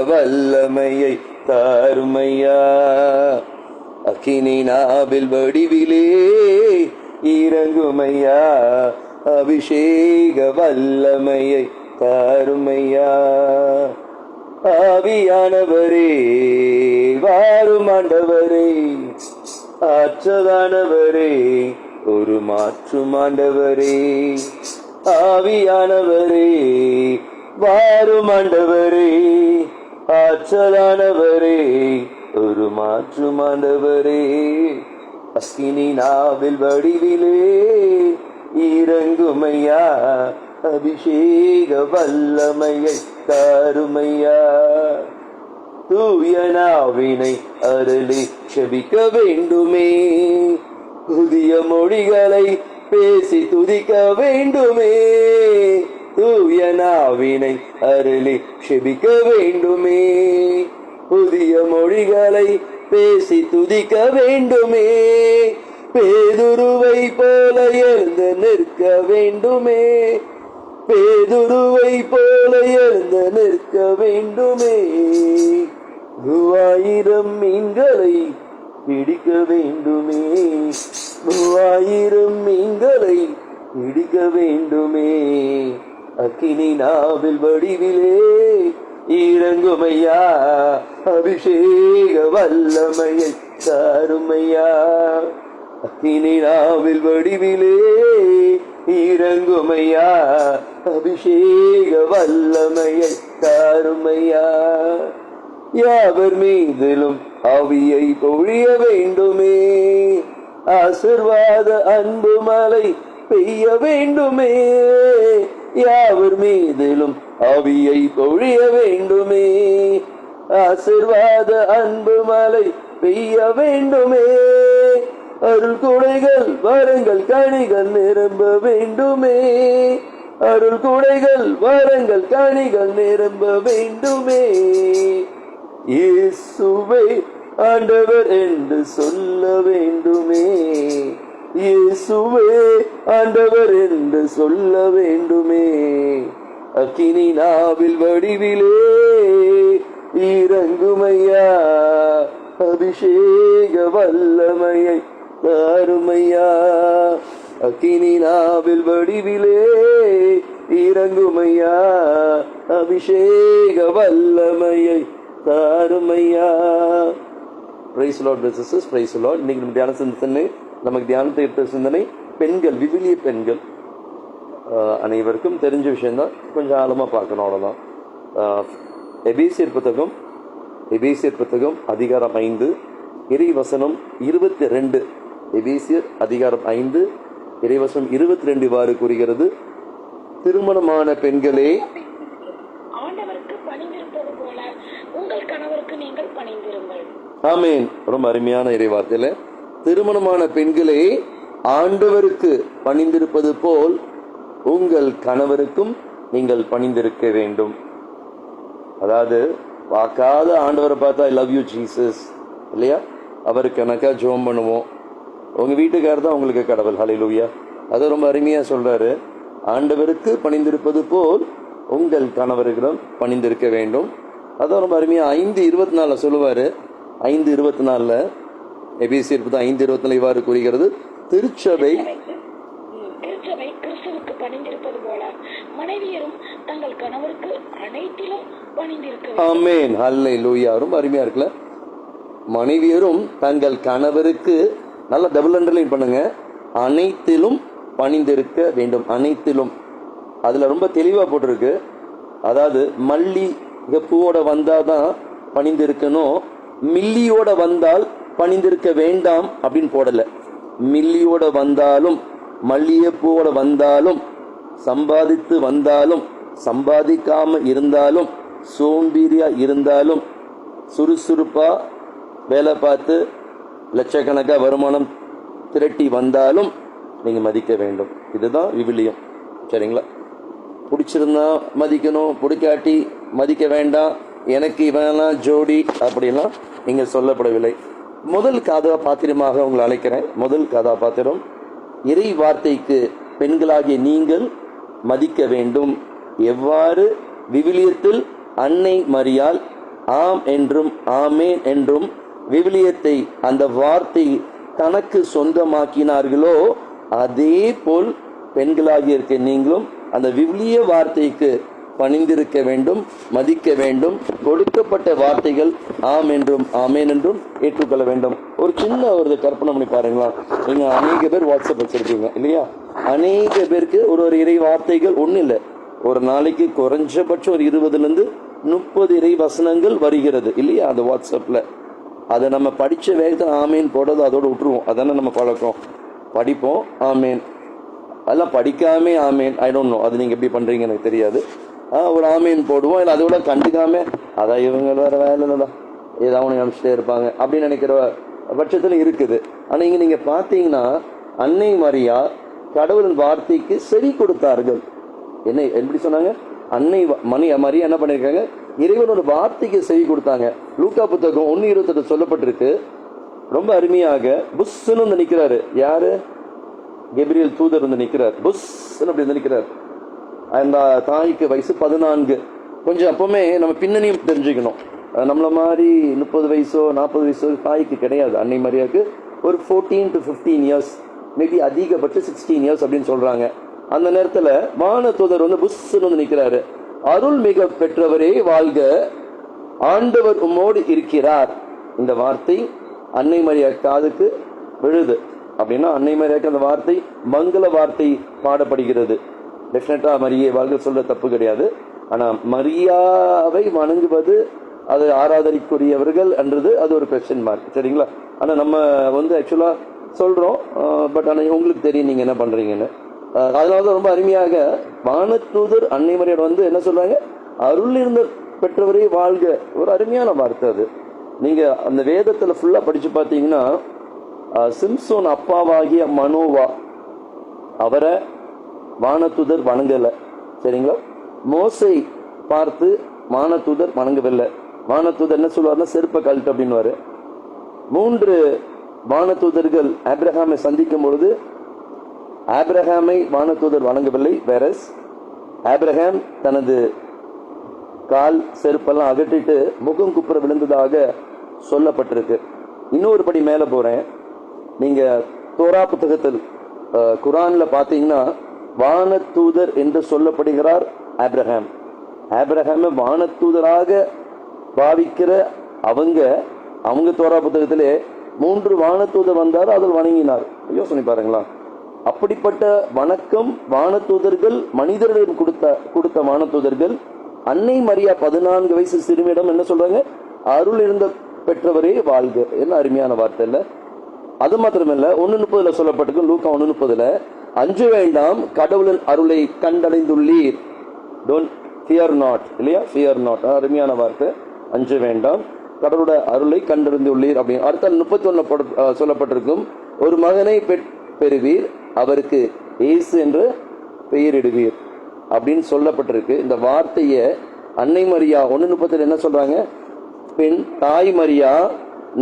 வல்லமையை தாருமையா. அக்கினி நாவில் வடிவிலே இறங்குமையா. அபிஷேக வல்லமையை தாருமையா. ஆவியானவரே வாரும் ஆண்டவரே, ஆற்றலானவரே ஒரு மாற்றும் ஆண்டவரே. ஆவியானவரே வாரும் ஆண்டவரே, ஆற்றலானவரே ஒரு மாற்றும் ஆண்டவரே. அக்கினி நாவில் வடிவிலே இறங்குமையா. அபிஷேக வல்லமையை தாருமையா. தூய நாவினை அருளி செபிக்க வேண்டுமே. புதிய மொழிகளை பேசி துதிக்க வேண்டுமே. தூய நாவினை அருளி செபிக்க வேண்டுமே. புதிய மொழிகளை பேசி துதிக்க வேண்டுமே. பேதுருவை போல எழுந்து நிற்க வேண்டுமே. பேதுருவை போல எழுந்து நிற்க வேண்டுமே. 3000 மீன்களை பிடிக்க வேண்டுமே. 3000 மீன்களை பிடிக்க வேண்டுமே. அக்கினி நாவில் வடிவிலே இறங்குமையா. அபிஷேக வல்லமையை தாருமையா. அக்கினி நாவில் வடிவிலே இறங்குமையா. அபிஷேக வல்லமையை தாருமையா. யாவர் மீதிலும் ஆவியை பொழிய வேண்டுமே. ஆசீர்வாத அன்பு மழை பெய்ய வேண்டுமே. யாவர் மீதிலும் ஆவியை பொழிய வேண்டுமே. ஆசீர்வாத அன்பு மழை பெய்ய வேண்டுமே. அருள் கொடைகள் வரங்கள் கனிகள் நிரம்ப வேண்டுமே. அருள் கொடைகள் வரங்கள் கனிகள் நிரம்ப வேண்டுமே. இயேசுவே ஆண்டவர் என்று சொல்ல வேண்டுமே. இயேசுவே ஆண்டவர் என்று சொல்ல வேண்டுமே. அக்கினி நாவில் வடிவிலே இறங்குமையா. அபிஷேக வல்லமையை தாருமையா. அக்கினி நாவில் வடிவிலே இறங்குமையா. அபிஷேக வல்லமையை தாருமையா. Praise Lord brothers, praise Lord. இன்னைக்கு நம்ம தியான சிந்தனை, நமக்கு தியானத்தை எடுத்த சிந்தனை பெண்கள், விவிலிய பெண்கள். அனைவருக்கும் தெரிஞ்ச விஷயம்தான், கொஞ்சம் ஆழமா பார்க்கணும், அவ்வளவுதான். எபேசியர் புத்தகம் அதிகாரம் 5 இறைவசனம் 22. எபேசியர் அதிகாரம் 5 இறைவசனம் 22 இவ்வாறு கூறுகிறது: திருமணமான பெண்களே ஆண்டவருக்கு பணிந்திருப்பது போல உங்கள் கணவருக்கு நீங்கள் பணிந்திருங்கள். ஆமென். ரொம்ப அருமையான இறைவார்த்தையில, திருமணமான பெண்களே ஆண்டவருக்கு பணிந்திருப்பது போல் உங்கள் கணவருக்கும் நீங்கள் பணிந்திருக்க வேண்டும். அதாவது பார்க்காத ஆண்டவரை பார்த்தா ஐ லவ் யூ ஜீசஸ் இல்லையா, அவருக்கு எனக்கா ஜெபம் பண்ணுவோம். உங்க வீட்டுக்காரர் தான் உங்களுக்கு கடவுள். ஹல்லேலூயா. அதை ரொம்ப அருமையா சொல்றாரு. ஆண்டவருக்கு பணிந்திருப்பது போல் உங்கள் கணவர்களிடம் பணிந்திருக்க வேண்டும். அதான் ரொம்ப அருமையா 5:24 சொல்லுவாரு. 5:24 எபேசியர் 5:24 இவ்வாறு கூறுகிறது: திருச்சபை கிறிஸ்துவுக்கு பணிந்திருப்பது போல மனைவியரும் தங்கள் கணவருக்கு அனைத்திலும் பணிந்திருக்க வேண்டும். ஆமென். ஹல்லேலூயா. ரொம்ப அருமையா இருக்குல்ல. மனைவியரும் தங்கள் கணவருக்கு, நல்லா டபுள் அண்டர்லைன் பண்ணுங்க, அனைத்திலும் பணிந்திருக்க வேண்டும். அனைத்திலும், அதுல ரொம்ப தெளிவா போட்டிருக்கு. அதாவது மல்லிகை பூவோட வந்தாதான் பணிந்திருக்கணும், மில்லியோட வந்தால் பணிந்திருக்க வேண்டாம் அப்படின்னு போடல. மில்லியோட வந்தாலும், மல்லிகை பூவோட வந்தாலும், சம்பாதித்து வந்தாலும், சம்பாதிக்காம இருந்தாலும், சோம்பேறியா இருந்தாலும், சுறுசுறுப்பா வேலை பார்த்து லட்சக்கணக்கா வருமானம் திரட்டி வந்தாலும் நீங்க மதிக்க வேண்டும். இதுதான் விவிலியம். சரிங்களா? பிடிச்சிருந்தா மதிக்கணும், பிடிக்காட்டி மதிக்க வேண்டாம், எனக்கு இவெல்லாம் ஜோடி அப்படிலாம் இங்க சொல்லப்படவில்லை. முதல் கதாபாத்திரமாக உங்களை அழைக்கிறேன். முதல் கதாபாத்திரம், இறை வார்த்தைக்கு பெண்களாகிய நீங்கள் மதிக்க வேண்டும். எவ்வாறு விவிலியத்தில் அன்னை மரியாள் ஆம் என்றும் ஆமேன் என்றும் விவிலியத்தை அந்த வார்த்தை தனக்கு சொந்தமாக்கினார்களோ, அதே போல் பெண்களாகி இருக்க நீங்களும் அந்த விவிலிய வார்த்தைக்கு பணிந்திருக்க வேண்டும், மதிக்க வேண்டும். கொடுக்கப்பட்ட வார்த்தைகள் ஆம் என்றும் ஆமேன் என்றும் ஏற்றுக்கொள்ள வேண்டும். ஒரு சின்ன ஒரு கற்பனை பண்ணி பாருங்களா, நீங்க அநேக பேர் வாட்ஸ்அப் வச்சிருக்கீங்க இல்லையா? அநேக பேருக்கு ஒரு இறை வார்த்தைகள் ஒன்றும் இல்லை, ஒரு நாளைக்கு குறைஞ்சபட்சம் ஒரு 20 to 30 இறை வசனங்கள் வருகிறது இல்லையா அந்த வாட்ஸ்அப்ல. அதை நம்ம படிச்ச வேகத்தில் ஆமேன் போடுறது அதோட விட்டுருவோம். அதானே நம்ம பழக்கம். படிப்போம் ஆமேன், அதெல்லாம் படிக்காமே ஆமேன். ஐ டோன்ட் நோ அது நீங்க எப்படி பண்றீங்க எனக்கு தெரியாது. ஒரு ஆமீன் போடுவோம், இல்லை அதோட கண்டுக்காம அதான் இவங்க வேற வேலை தான் ஏதாவது அவனுக்கு அனுப்பிச்சிட்டே இருப்பாங்க அப்படின்னு நினைக்கிற பட்சத்தில் இருக்குது. ஆனால் இங்கே நீங்கள் பார்த்தீங்கன்னா அன்னை மரியா கடவுளின் வார்த்தைக்கு செவி கொடுத்தார்கள். என்ன எப்படி சொன்னாங்க? அன்னை மரியா என்ன பண்ணியிருக்காங்க? இறைவனோட வார்த்தைக்கு செவி கொடுத்தாங்க. லூக்கா புத்தகம் 1:28 சொல்லப்பட்டிருக்கு. ரொம்ப அருமையாக புஷ்ன்னு வந்து நிற்கிறாரு. யாரு? கெப்ரியல் தூதர் வந்து நிற்கிறார். புஷ்ன்னு அப்படி வந்து நிற்கிறார். அந்த தாய்க்கு வயசு 14. கொஞ்சம் அப்பவுமே நம்ம பின்னணியும் தெரிஞ்சுக்கணும். நம்மள மாதிரி 30 வயசோ 40 வயசோ தாய்க்கு கிடையாது. அன்னை மரியாவுக்கு ஒரு 14 to 15 years, மேபி அதிகபட்சம் 16 years அப்படின்னு சொல்றாங்க. அந்த நேரத்துல வான தூதர் வந்து புஷ்ன்னு வந்து நிற்கிறாரு. அருள் மிக பெற்றவரே வாழ்க, ஆண்டவர் உம்மோடு இருக்கிறார். இந்த வார்த்தை அன்னை மரியா காதுக்கு விழுது. அப்படின்னா அன்னை மரியாவுக்கு அந்த வார்த்தை மங்கள வார்த்தை பாடப்படுகிறது. டெஃபினட்டா மரியை வாழ்க சொல்ற தப்பு கிடையாது. ஆனா மரியாவை வணங்குவது, அது ஆராதனைக்குரியவர்கள் என்றது அது ஒரு கொஸ்டின் மார்க். சரிங்களா? ஆனா நம்ம வந்து ஆக்சுவலா சொல்றோம், பட் ஆனா உங்களுக்கு தெரியும் நீங்க என்ன பண்றீங்கன்னு. அதனாலதான் ரொம்ப அருமையாக வானதூதர் அன்னை மரியாதை வந்து என்ன சொல்றாங்க? அருள் இருந்த பெற்றவரே வாழ்க. ஒரு அருமையான வார்த்தை அது. நீங்க அந்த வேதத்துல ஃபுல்லா படிச்சு பார்த்தீங்கன்னா சிம்சோன் அப்பாவாகிய மனோவா, அவரை வானதூதர் வணங்கல. சரிங்களா? மோசை பார்த்து வானதூதர் வணங்கவில்லை. வானதூதர் என்ன சொல்லுவார்னா செருப்பை கழட்டு அப்படின்னு. 3 வானதூதர்கள் ஆபிரகாமை சந்திக்கும் பொழுது ஆபிரகாமை வானதூதர் வணங்கவில்லை. வேறஸ் ஆபிரகாம் தனது கால் செருப்பெல்லாம் அகற்றிட்டு முகம் குப்புற விழுந்ததாக சொல்லப்பட்டிருக்கு. இன்னொரு படி மேல போறேன். நீங்க தோரா புத்தகத்தில் குரான்ல பாத்தீங்கன்னா வானதூதர் என்று சொல்லப்படுகிறார் ஆபிரகாம். ஆபிரகாம வானதூதராக பாவிக்கிற அவங்க தோரா புத்தகத்திலே 3 வானதூதர் வந்தார், அதில் வணங்கினார். யோசனை பாருங்களா. அப்படிப்பட்ட வணக்கம் வானதூதர்கள் மனிதர்களிடம் கொடுத்த வானதூதர்கள் அன்னை மரியா 14 வயசு சிறுமியிடம் என்ன சொல்றாங்க? அருள் இருந்த பெற்றவரே வாழ்க. என்ன அருமையான வார்த்தை இல்ல? அது மாத்திரமல்ல, 1:30 சொல்லப்பட்டிருக்கு. லூக்கா 1:30 அஞ்ச வேண்டாம், கடவுளின் அருளை கண்டடைந்துள்ளீர். டோன்ட் ஃபியர் நாட் இல்லையா? ஃபியர் நாட் அருமையான வார்த்தை. அஞ்ச வேண்டாம், கடவுளோட அருளை கண்டறிந்துள்ளீர் அப்படின்னு. அடுத்த 31 சொல்லப்பட்டிருக்கும். ஒரு மகனை பெறுவீர், அவருக்கு இயேசு என்று பெயரிடுவீர் அப்படின்னு சொல்லப்பட்டிருக்கு. இந்த வார்த்தைய அன்னை மரியா 1:30 என்ன சொல்றாங்க? பெண் தாய் மரியா,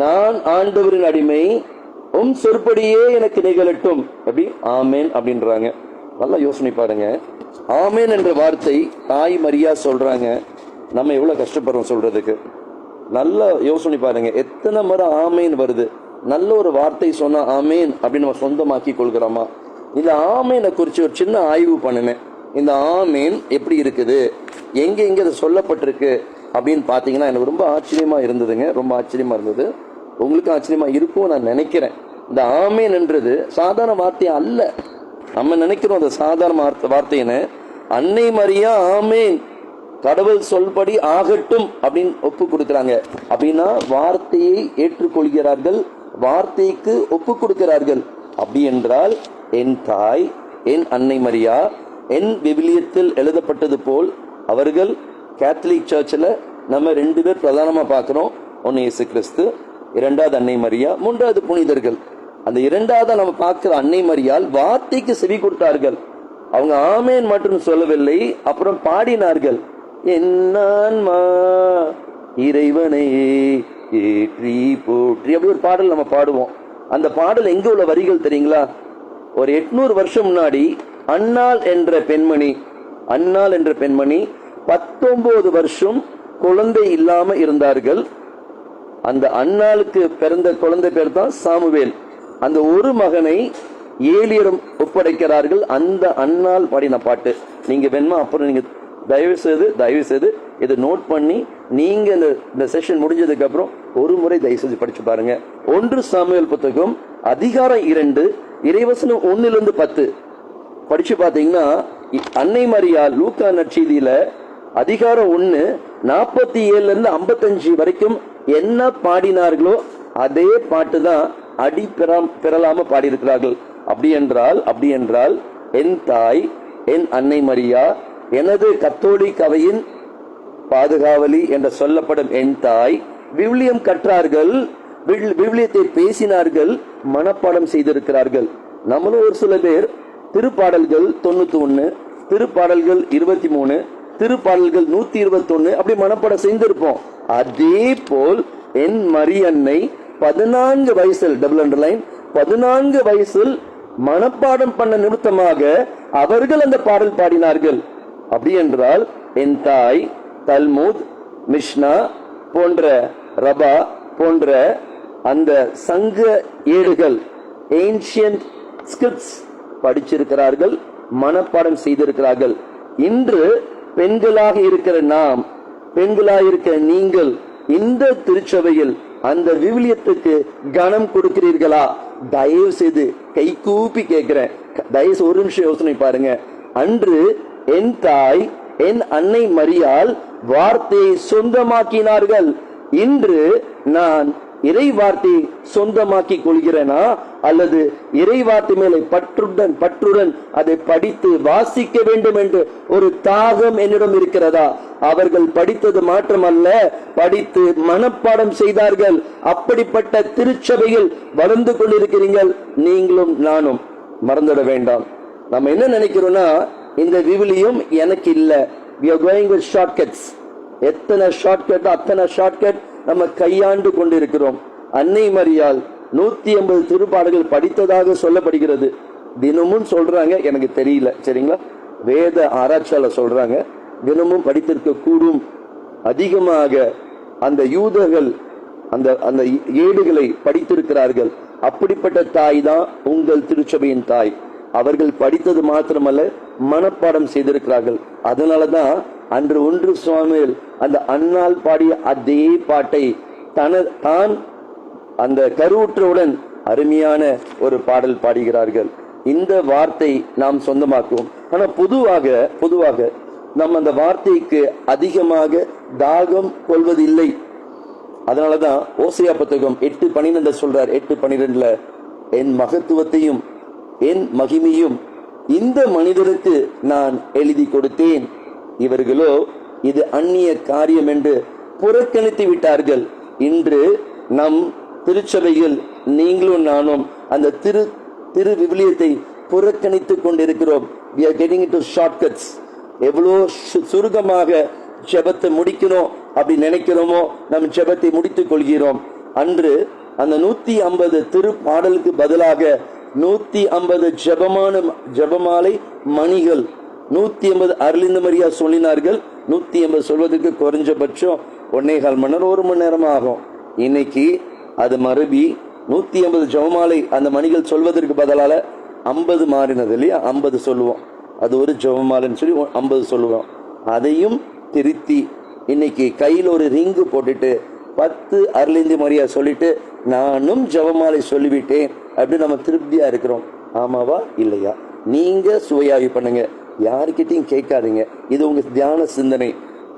நான் ஆண்டவரின் அடிமை, உம் சொற்படியே எனக்கு நிகழட்டும். அப்படி ஆமேன் அப்படின்றாங்க. நல்லா யோசனை பாருங்க. ஆமேன் என்ற வார்த்தை தாய் மரியா சொல்றாங்க. நம்ம எவ்வளவு கஷ்டப்படுறோம் சொல்றதுக்கு. நல்லா யோசனை பாருங்க. எத்தனை முறை ஆமேன் வருது. நல்ல ஒரு வார்த்தை சொன்னா ஆமேன் அப்படின்னு நம்ம சொந்தமாக்கி கொள்கிறோமா? இந்த ஆமேனை குறித்து ஒரு சின்ன ஆய்வு பண்ணினேன். இந்த ஆமேன் எப்படி இருக்குது, எங்க எங்க அது சொல்லப்பட்டிருக்கு அப்படின்னு பாத்தீங்கன்னா எனக்கு ரொம்ப ஆச்சரியமா இருந்ததுங்க. ரொம்ப ஆச்சரியமா இருந்தது. உங்களுக்கு ஆச்சரியமா இருக்கும் நான் நினைக்கிறேன். இந்த ஆமேன் என்றது சாதாரண வார்த்தை அல்ல. நம்ம நினைக்கிறோம் அது சாதாரண வார்த்தைன்னு. அன்னை மரியா ஆமேன், கடவுள் சொல்படி ஆகட்டும் அப்படின்னு ஒப்பு கொடுக்கிறாங்க. அப்படின்னா வார்த்தையை ஏற்றுக்கொள்கிறார்கள், வார்த்தைக்கு ஒப்பு கொடுக்கிறார்கள். அப்படி என்றால் என் தாய், என் அன்னை மரியா, என் விவிலியத்தில் எழுதப்பட்டது போல் அவர்கள் கேத்தலிக் சர்ச்சில் நம்ம 2 பேர் பிரதானமா பார்க்கிறோம். ஒன்னு இயேசு கிறிஸ்து, 2வது அன்னை மரியா, 3வது புனிதர்கள். அந்த 2வது நம்ம பார்க்கிற அன்னை மரியால் வார்த்தைக்கு செவி கொடுத்தார்கள். அவங்க ஆமேன் மட்டும் சொல்லவில்லை, அப்புறம் பாடினார்கள். என்னான்மா இறைவனை ஏற்றி போற்றி அப்படி ஒரு பாடல் நம்ம பாடுவோம். அந்த பாடல் எங்க உள்ள வரிகள் தெரியுங்களா? ஒரு 800 வருஷம் முன்னாடி அன்னாள் என்ற பெண்மணி 19 வருஷம் குழந்தை இல்லாம இருந்தார்கள். அந்த அன்னாளுக்கு பிறந்த குழந்தை பேர் தான் சாமுவேல். அந்த ஒரு மகனை ஏலியரும் ஒப்படைக்கிறார்கள். அந்த அன்னாள் பாடின பாட்டு நீங்க வேணுமா அப்புறம் நீங்க தயவு செய்து இதை நோட் பண்ணி நீங்க இந்த செஷன் முடிஞ்சதுக்கு அப்புறம் ஒரு முறை தயவு செஞ்சு படிச்சு பாருங்க. 1 சாமுவேல் புத்தகம் அதிகாரம் 2 இறைவசனம் 1-10 படிச்சு பாத்தீங்கன்னா, அன்னை மரியா லூக்கா நற்செய்தியில அதிகாரம் 1 47-55 வரைக்கும் என்ன பாடினார்களோ அதே பாட்டு தான் அடி பெறலாம பாடியிருக்கிறார்கள். அப்படி என்றால் என் தாய், என் அன்னை மரியா, எனது கத்தோலிக்க அவையின் பாதுகாவலி என்று சொல்லப்படும் என் தாய் விவிலியம் கற்றார்கள், விவிலியத்தை பேசினார்கள், மனப்பாடம் செய்திருக்கிறார்கள். நம்மளும் ஒரு சில பேர் திருப்பாடல்கள் 91, திருப்பாடல்கள் 23, திருப்பாடல்கள் 121 அப்படி மனப்பாடம் செய்திருப்போம். அதே போல் என் மரியன்னை 14 வயசில், டபுள் அண்டர்லைன், 14 வயசில் மனப்பாடம் பண்ண நிமித்தமாக அவர்கள் அந்த பாடல் பாடினார்கள். அப்படி என்றால் என் தாய் தல்முத், மிஷ்னா போன்ற, ரபா போன்ற அந்த சங்க ஏடுகள், ஏன்ஷியன்ட் ஸ்கிரிப்ட்ஸ் படிச்சிருக்கிறார்கள், மனப்பாடம் செய்திருக்கிறார்கள். இன்று பெண்களாக இருக்கிற நாம், பெண்களாக இருக்கிற நீங்கள் இந்த திருச்சபையில் அந்த விவிலியத்துக்கு கனம் கொடுக்கிறீர்களா? தயவு செய்து கை கூப்பி கேட்கிறேன், தயவு ஒரு நிமிஷம் யோசனை பாருங்க. அன்று என் தாய், என் அன்னை மரியாள் வார்த்தையை சொந்தமாக்கினார்கள். இன்று நான் இறை வார்த்தையை சொந்தமாக்கி கொள்கிறேனா, அல்லது இறை வார்த்தை மேலே பற்றுடன் அதை படித்து வாசிக்க வேண்டும் என்று ஒரு தாகம் என்னிடம் இருக்கிறதா? அவர்கள் படித்தது மாற்றமல்ல, படித்து மனப்பாடம் செய்தார்கள். அப்படிப்பட்ட திருச்சபையில் வளர்ந்து கொண்டிருக்கிறீர்கள் நீங்களும் நானும். மறந்துட வேண்டாம். நம்ம என்ன நினைக்கிறோம்னா, இந்த விவிலியம் எனக்கு இல்ல, we are going with shortcuts. எத்தனை ஷார்ட்கட், அத்தனை ஷார்ட்கட் நம்ம கையாண்டு கொண்டிருக்கிறோம். அன்னை மரியாள் 150 திருப்பாடல்கள் படித்ததாக சொல்லப்படுகிறது. தினமும் சொல்றாங்க, எனக்கு தெரியல, சரிங்களா? வேத ஆராய்ச்சியாளர் சொல்றாங்க தினமும் படித்திருக்க கூடும். அதிகமாக அந்த யூதர்கள் அந்த ஏடுகளை படித்திருக்கிறார்கள். அப்படிப்பட்ட தாய் தான் உங்கள் திருச்சபையின் தாய். அவர்கள் படித்தது மாத்திரமல்ல, மனப்பாடம் செய்திருக்கிறார்கள். அதனாலதான் அன்று 1 சாமுவேல் அந்த அன்னாள் பாடிய அதே பாட்டை தான் அந்த கருவுற்றவுடன் அருமையான ஒரு பாடல் பாடுகிறார்கள். இந்த வார்த்தை நாம் சொந்தமாக்குவோம். ஆனா பொதுவாக நம்ம அந்த வார்த்தைக்கு அதிகமாக தாகம் கொள்வதில்லை. அதனாலதான் ஓசியா புத்தகம் 8:12 சொல்றார். 8:12 என் மகத்துவத்தையும் என் மகிமையும் இந்த மனிதருக்கு நான் எழுதி கொடுத்தேன், இவர்களோ இது அந்நிய காரியம் என்று புறக்கணித்து விட்டார்கள். இன்று நம் திருச்சபையில் நீங்களும் நானும் அந்த திரு விவிலியத்தை புறக்கணித்துக் கொண்டிருக்கிறோம். we are getting into shortcuts. எவ்வளோ சுருக்கமாக ஜெபத்தை முடிக்கணும் அப்படி நினைக்கிறோமோ நம் ஜெபத்தை முடித்துக் கொள்கிறோம். அன்று அந்த 150 திருப்பாடலுக்கு பதிலாக 150 ஜெபமாலை மணிகள், 150 அருளிந்த மரியா சொல்லினார்கள். 150 சொல்வதற்கு குறைஞ்சபட்சம் 1.25 மணி நேரம், 1 மணி நேரம் ஆகும். இன்னைக்கு அது மறுபடி 150 ஜெபமாலை அந்த மணிகள் சொல்வதற்கு பதிலால 50 மாறினது இல்லையா? 50 சொல்லுவோம், அது ஒரு ஜெபமாலைன்னு சொல்லி 50 சொல்லுவோம். அதையும் திருத்தி இன்னைக்கு கையில் ஒரு ரிங்கு போட்டுட்டு 10 அருளிந்தி மரியா சொல்லிட்டு நானும் ஜெபமாலை சொல்லிவிட்டேன் அப்படி நம்ம திருப்தியா இருக்கிறோம். ஆமாவா இல்லையா? நீங்க சுவையாவி பண்ணுங்க, யாருக்கிட்டையும் கேட்காதீங்க. இது உங்க தியான சிந்தனை.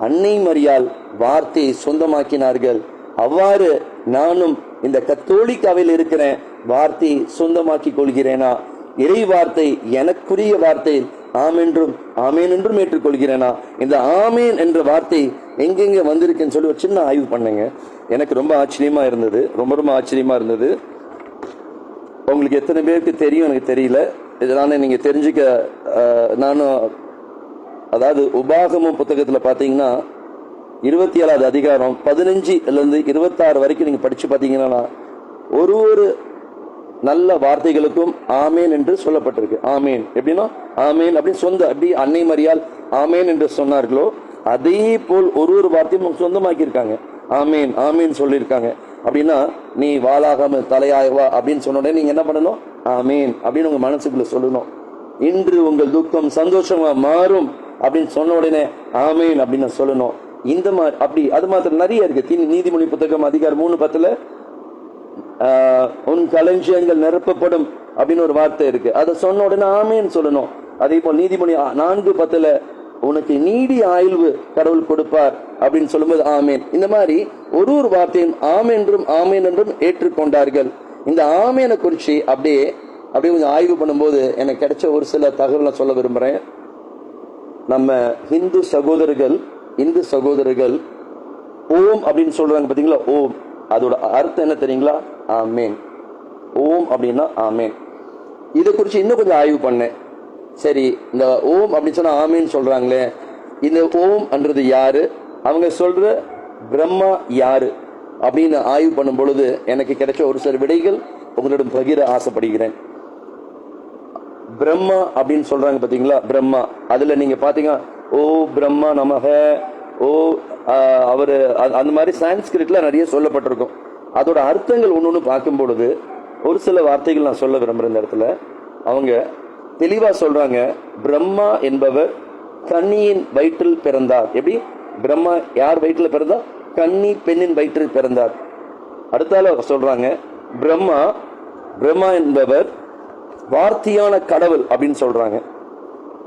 அன்னை மரியாள் வார்த்தையை சொந்தமாக்கினார்கள். அவ்வாறு நானும் இந்த கத்தோலிக்காவில் இருக்கிறேன், வார்த்தையை சொந்தமாக்கி கொள்கிறேனா? இறை வார்த்தை எனக்குரிய வார்த்தை ஆமென்றும் ஆமேன் என்றும் ஏற்றுக்கொள்கிறேனா? இந்த ஆமேன் என்ற வார்த்தை எங்கெங்க வந்திருக்குன்னு சொல்லி ஒரு சின்ன ஆய்வு பண்ணுங்க. எனக்கு ரொம்ப ஆச்சரியமா இருந்தது, ரொம்ப ஆச்சரியமா இருந்தது. உங்களுக்கு எத்தனை பேருக்கு தெரியும் எனக்கு தெரியல. இதனால நீங்க தெரிஞ்சுக்க நானும், அதாவது உபாகமம் புத்தகத்துல பாத்தீங்கன்னா 27வது அதிகாரம் 15 26 வரைக்கும் நீங்க படிச்சு பாத்தீங்கன்னா ஒரு நல்ல வார்த்தைகளுக்கும் ஆமேன் என்று சொல்லப்பட்டிருக்கு. ஆமேன் எப்படின்னா ஆமேன் அப்படி அப்படி அன்னை மரியாள் ஆமேன் என்று சொன்னார்களோ அதே போல் ஒரு வார்த்தையும் சொந்தமாக்கி இருக்காங்க. ஆமேன் ஆமேன் சொல்லியிருக்காங்க. அப்படின்னா நீ வாளாகாம தலையாயவா அப்படின்னு சொன்ன உடனே நீங்க என்ன பண்ணணும்? ஆமேன் அப்படின்னு உங்க மனசுக்குள்ள சொல்லணும். இன்று உங்கள் துக்கம் சந்தோஷமா மாறும் அப்படின்னு சொன்ன உடனே ஆமேன் அப்படின்னு சொல்லணும். இந்த மாதிரி அப்படி அது மாத்திரம் நிறைய இருக்கு. நீதிமொழி புத்தகம் அதிகாரம் 3:10 உன் களஞ்சியங்கள் நிரப்பப்படும் அப்படின்னு ஒரு வார்த்தை இருக்கு. அதை சொன்ன உடனே ஆமேன்னு சொல்லணும். அதே போல் நீதிமொழி 4:10 உனக்கு நீடி ஆயுள்வு கடவுள் கொடுப்பார் அப்படின்னு சொல்லும்போது ஆமேன். இந்த மாதிரி ஒரு வார்த்தையும் ஆமென்றும் ஆமேன் என்றும் ஏற்றுக்கொண்டார்கள். இந்த ஆமேனை குறிச்சு அப்படியே கொஞ்சம் ஆய்வு பண்ணும்போது எனக்கு கிடைச்ச ஒரு சில தகவலை சொல்ல விரும்புறேன். நம்ம இந்து சகோதரர்கள் ஓம் அப்படின்னு சொல்றாங்க பாத்தீங்களா? ஓம் அதோட அர்த்தம் என்ன தெரியுங்களா? ஆமேன். ஓம் அப்படின்னா ஆமேன். இதை குறிச்சு இன்னும் கொஞ்சம் ஆய்வு பண்ணேன். சரி, இந்த ஓம் அப்படின்னு சொன்னா ஆமேன்னு சொல்றாங்களே, இந்த ஓம் என்றது யாரு, அவங்க சொல்ற பிரம்மா யாரு அப்படின்னு ஆய்வு பண்ணும் பொழுது எனக்கு கிடைச்ச ஒரு சில விடைகள் உங்களிடம் பகிர ஆசைப்படுகிறேன். பிரம்மா அப்படின்னு சொல்றாங்க பாத்தீங்களா? பிரம்மா, அதுல நீங்க பாத்தீங்கன்னா ஓ பிரம்மா நமக, ஓ அவரு அந்த மாதிரி சான்ஸ்கிரிட்ல நிறைய சொல்லப்பட்டிருக்கும். அதோட அர்த்தங்கள் ஒன்னொன்னு பார்க்கும் பொழுது ஒரு சில வார்த்தைகள் நான் சொல்ல விரும்புறேன். இந்த இடத்துல அவங்க தெளிவா சொல்றாங்க, பிரம்மா என்பவர் கன்னியின் வயிற்றில் பிறந்தார். எப்படி? பிரம்மா யார் வயிற்றில் பிறந்தார்? கன்னி பெண்ணின் வயிற்றில் பிறந்தார். அடுத்தால சொல்றாங்க பிரம்மா என்பவர் வார்த்தையான கடவுள் அப்படின்னு சொல்றாங்க.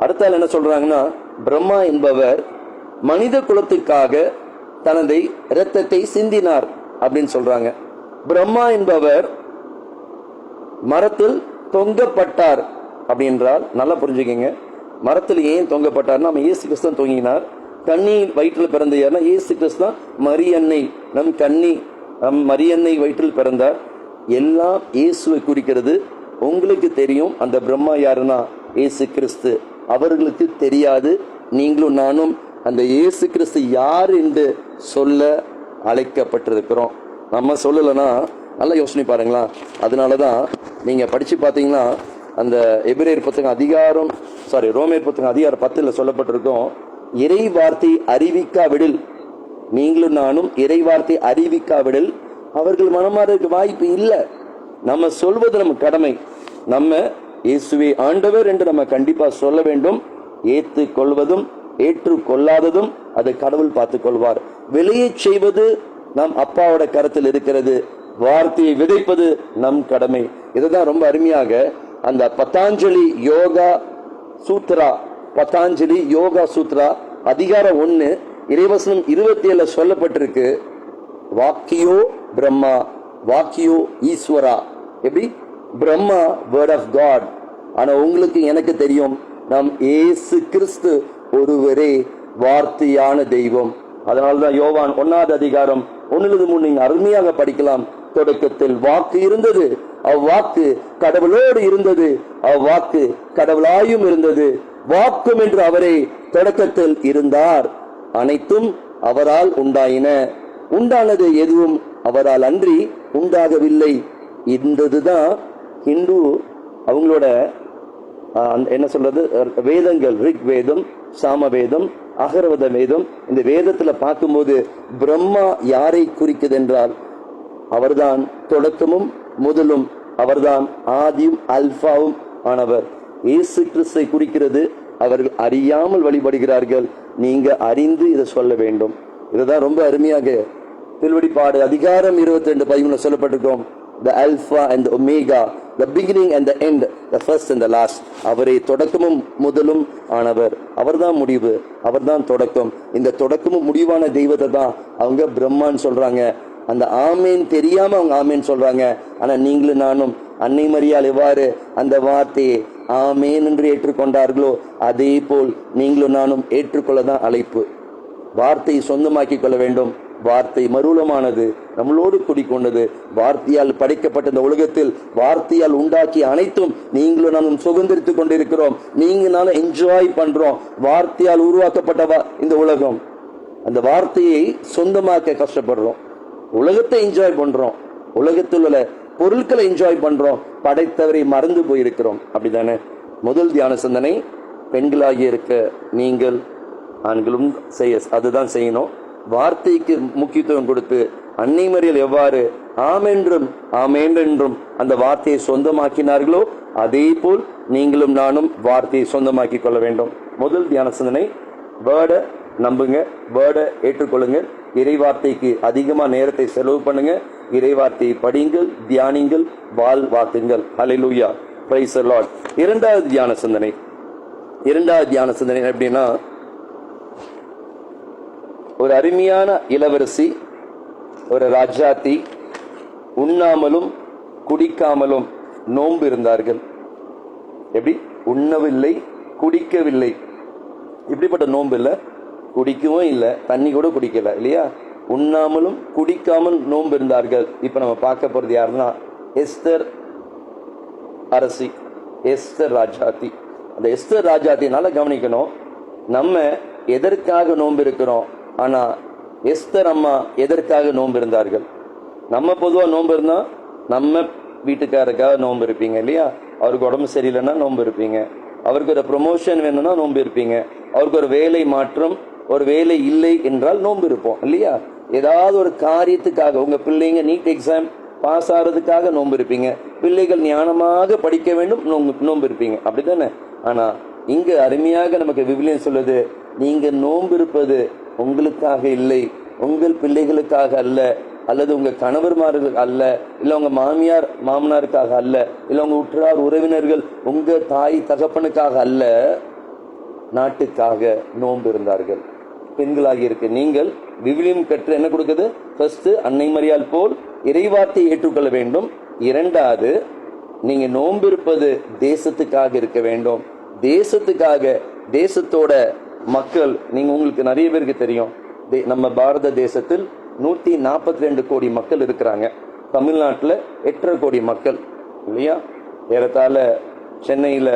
அடுத்தால என்ன சொல்றாங்கன்னா, பிரம்மா என்பவர் மனித குலத்துக்காக தனது இரத்தத்தை சிந்தினார் அப்படின்னு சொல்றாங்க. பிரம்மா என்பவர் மரத்தில் தொங்கப்பட்டார் அப்படின்றால் நல்லா புரிஞ்சுக்கங்க. மரத்தில் ஏன் தொங்கப்பட்டார்? நம்ம இயேசு கிறிஸ்து தொங்கினார். கன்னி வயிற்றில் பிறந்த யாருன்னா இயேசு கிறிஸ்து மரியன்னை, நம் மரியன்னை வயிற்றில் பிறந்தார். எல்லாம் இயேசுவை குறிக்கிறது. உங்களுக்கு தெரியும் அந்த பிரம்மா யாருன்னா இயேசு கிறிஸ்து. அவர்களுக்கு தெரியாது. நீங்களும் நானும் அந்த இயேசு கிறிஸ்து யார் என்று சொல்ல அழைக்கப்பட்டிருக்கிறோம். நம்ம சொல்லலைன்னா நல்லா யோசனை பாருங்களா. அதனாலதான் நீங்க படிச்சு பார்த்தீங்கன்னா அந்த எபிரேயர் புத்தகம் ரோமேயர் புத்தகம் அதிகாரம் 10 சொல்லப்பட்டிருக்கும், இறை வார்த்தை அறிவிக்காவிடில், நீங்களும் நானும் இறை வார்த்தை அறிவிக்காவிடில் அவர்கள் மனமாறதுக்கு வாய்ப்பு இல்லை. நம்ம சொல்வது நம்ம கடமை. நம்ம இயேசுவே ஆண்டவர் என்று நம்ம கண்டிப்பா சொல்ல வேண்டும். ஏற்றுக்கொள்வதும் ஏற்றுக்கொள்ளாததும் அது கடவுள் பார்த்துக் கொள்வார். விலையை செய்வது நம் அப்பாவோட கரத்தில் இருக்கிறது. வார்த்தையை விதைப்பது நம் கடமை. இதுதான் ரொம்ப அருமையாக அந்த பதாஞ்சலி யோகா சூத்ரா அதிகாரம் 1 இறைவசனம் 27 சொல்லப்பட்டிருக்கு, வாக்கியோ பிரம்மா வாக்கியோ ஈஸ்வரா. எப்படி? Brahma word of God. ஆனா உங்களுக்கு எனக்கு தெரியும், நம் இயேசு கிறிஸ்து ஒருவரே வார்த்தையான தெய்வம். அதனால்தான் யோவான் 1 அதிகாரம் 1-3 நீங்க அருமையாக படிக்கலாம். தொடக்கத்தில் வாக்கு இருந்தது, அவ்வாக்கு கடவுளோடு இருந்தது, அவ்வாக்கு கடவுளாயும் இருந்தது, வாக்கும் என்று அவரே தொடக்கத்தில் இருந்தார். அனைத்தும் அவரால் உண்டாயின, உண்டானது எதுவும் அவரால் அன்றி உண்டாகவில்லை. இந்ததுதான் ஹிந்து அவங்களோட என்ன சொல்றது வேதங்கள். ரிக் வேதம், சாம வேதம், அகரவத வேதம். இந்த வேதத்துல பார்க்கும்போது பிரம்மா யாரை குறிக்குது என்றால் அவர்தான் தொடக்கமும் முதலும், அவர்தான் ஆதியும் அல்பாவும் ஆனவர். இயேசு கிறிஸ்தை குறிக்கிறது. அவர்கள் அறியாமல் வழிபடுகிறார்கள். நீங்க அறிந்து இதை சொல்ல வேண்டும். இதுதான் ரொம்ப அருமையாக திருவெளிப்பாடு அதிகாரம் 22:13 சொல்லப்பட்டிருக்கோம். The Alpha and the Omega, the beginning and the end, the first and the last. அவரே தொடக்கமும் முதலும் ஆனவர். அவர்தான் முடிவு, அவர்தான் தொடக்கம். இந்த தொடக்கமும் முடிவான தெய்வத்தை தான் அவங்க பிரம்மான்னு சொல்றாங்க. அந்த ஆமேன் தெரியாம அவங்க ஆமேன் சொல்றாங்க. ஆனா நீங்களும் நானும் அன்னை மரியாள் எவ்வாறு அந்த வார்த்தையை ஆமேன் என்று ஏற்றுக்கொண்டார்களோ அதே போல் நீங்களும் நானும் ஏற்றுக்கொள்ளதான் அழைப்பு. வார்த்தையை சொந்தமாக்கி கொள்ள வேண்டும். வார்த்தை மறுலமானது, நம்மளோடு குடிக்கொண்டது. வார்த்தையால் படைக்கப்பட்ட இந்த உலகத்தில் வார்த்தையால் உண்டாக்கி அனைத்தும் நீங்களும் நானும் சுதந்திரித்துக் கொண்டிருக்கிறோம். நீங்க நானும் என்ஜாய் பண்றோம். வார்த்தையால் உருவாக்கப்பட்ட இந்த உலகம், அந்த வார்த்தையை சொந்தமாக்க கஷ்டப்படுறோம். உலகத்தை என்ஜாய் பண்றோம், உலகத்தில் உள்ள பொருட்களை என்ஜாய் பண்றோம், படைத்தவரை மறந்து போயிருக்கிறோம். அப்படித்தானே? முதல் தியான சிந்தனை, பெண்களாகி இருக்க நீங்கள் ஆண்களும் அதுதான் செய்யணும். வார்த்தைக்கு முக்கியத்துவம் கொடுத்து அன்னை மரியாள் எவ்வாறு ஆமென்றும் ஆமென்றும் அந்த வார்த்தையை சொந்தமாக்கினார்களோ அதே போல் நீங்களும் நானும் வார்த்தையை சொந்தமாக்கி கொள்ள வேண்டும். முதல் தியான சிந்தனை, வேர்டை நம்புங்க, வேர்டை ஏற்றுக்கொள்ளுங்க, இறைவார்த்தைக்கு அதிகமா நேரத்தை செலவு பண்ணுங்க, இறைவார்த்தையை படியுங்கள், தியானிங்கள், வாழ்வாக்குங்கள். ஹல்லேலூயா, பிரைஸ் தி லார்ட். இரண்டாவது தியான சிந்தனை எப்படின்னா, ஒரு அருமையான இளவரசி, ஒரு ராஜாத்தி உண்ணாமலும் குடிக்காமலும் நோன்பு இருந்தார்கள். எப்படி? உண்ணவில்லை, குடிக்கவில்லை. இப்படிப்பட்ட நோன்பு இல்லை, குடிக்கவும் இல்லை, தண்ணி கூட குடிக்கல இல்லையா? உண்ணாமலும் குடிக்காமல் நோன்பு இருந்தார்கள். இப்ப நம்ம பார்க்க போறது யாருன்னா எஸ்தர் அரசி, எஸ்தர் ராஜாத்தி. அந்த எஸ்தர் ராஜாத்தினால கவனிக்கணும், நம்ம எதற்காக நோன்பு இருக்கிறோம், ஆனா எஸ்தர் அம்மா எதற்காக நோன்பு இருந்தார்கள். நம்ம பொதுவா நோன்பு இருந்தா நம்ம வீட்டுக்காரருக்காக நோன்பு இருப்பீங்க இல்லையா? அவருக்கு உடம்பு சரியில்லைன்னா நோன்பு இருப்பீங்க, அவருக்கு ஒரு ப்ரொமோஷன் வேணும்னா நோன்பு இருப்பீங்க, அவருக்கு ஒரு வேலை மாற்றம், ஒரு வேலை இல்லை என்றால் நோன்பு இருப்போம் இல்லையா? ஏதாவது ஒரு காரியத்துக்காக, உங்க பிள்ளைங்க நீட் எக்ஸாம் பாஸ் ஆகிறதுக்காக நோன்பு இருப்பீங்க, பிள்ளைகள் ஞானமாக படிக்க வேண்டும் நோன்பு இருப்பீங்க, அப்படித்தானே? ஆனா இங்க அருமையாக நமக்கு விவிலியம் சொல்லுது, நீங்க நோன்பு இருப்பது உங்களுக்காக இல்லை, உங்கள் பிள்ளைகளுக்காக அல்ல, அல்லது உங்க கணவர்மார்கள் அல்ல, இல்ல உங்க மாமியார் மாமனாருக்காக அல்ல, இல்ல உங்க உற்றார் உறவினர்கள், உங்க தாய் தகப்பனுக்காக அல்ல, நாட்டுக்காக நோன்பு இருந்தார்கள். பெண்களாகி இருக்கு நீங்கள் விவிலியம் கற்று என்ன கொடுக்குது? ஃபர்ஸ்ட் அன்னை மரியாள் போல் இறைவார்த்தையை ஏற்றுக்கொள்ள வேண்டும். இரண்டாவது, நீங்க நோன்பு இருப்பது தேசத்துக்காக இருக்க வேண்டும். தேசத்துக்காக, தேசத்தோட மக்கள், நீங்க உங்களுக்கு நிறைய பேருக்கு தெரியும், நம்ம பாரத தேசத்தில் 142 கோடி மக்கள் இருக்கிறாங்க. தமிழ்நாட்டில் 8.5 கோடி மக்கள் இல்லையா? ஏறத்தாழ சென்னையில்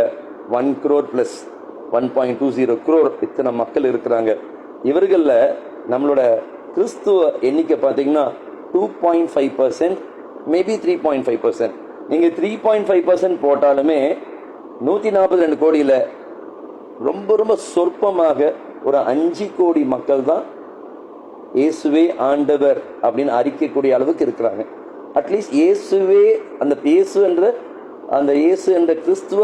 1 crore plus 1.20 crore இத்தனை மக்கள் இருக்கிறாங்க. இவர்கள நம்மளோட கிறிஸ்துவ எண்ணிக்கை பார்த்தீங்கன்னா 2.5%, மேபி 3.5%. நீங்க 3.5% போட்டாலுமே 142 கோடியில ரொம்ப ரொம்ப சொற்பமாக ஒரு 5 கோடி மக்கள் தான் இயேசுவே ஆண்டவர் அப்படின்னு அறிக்கக்கூடிய அளவுக்கு இருக்கிறாங்க. அட்லீஸ்ட் இயேசுவே, அந்த இயேசு என்ற கிறிஸ்துவ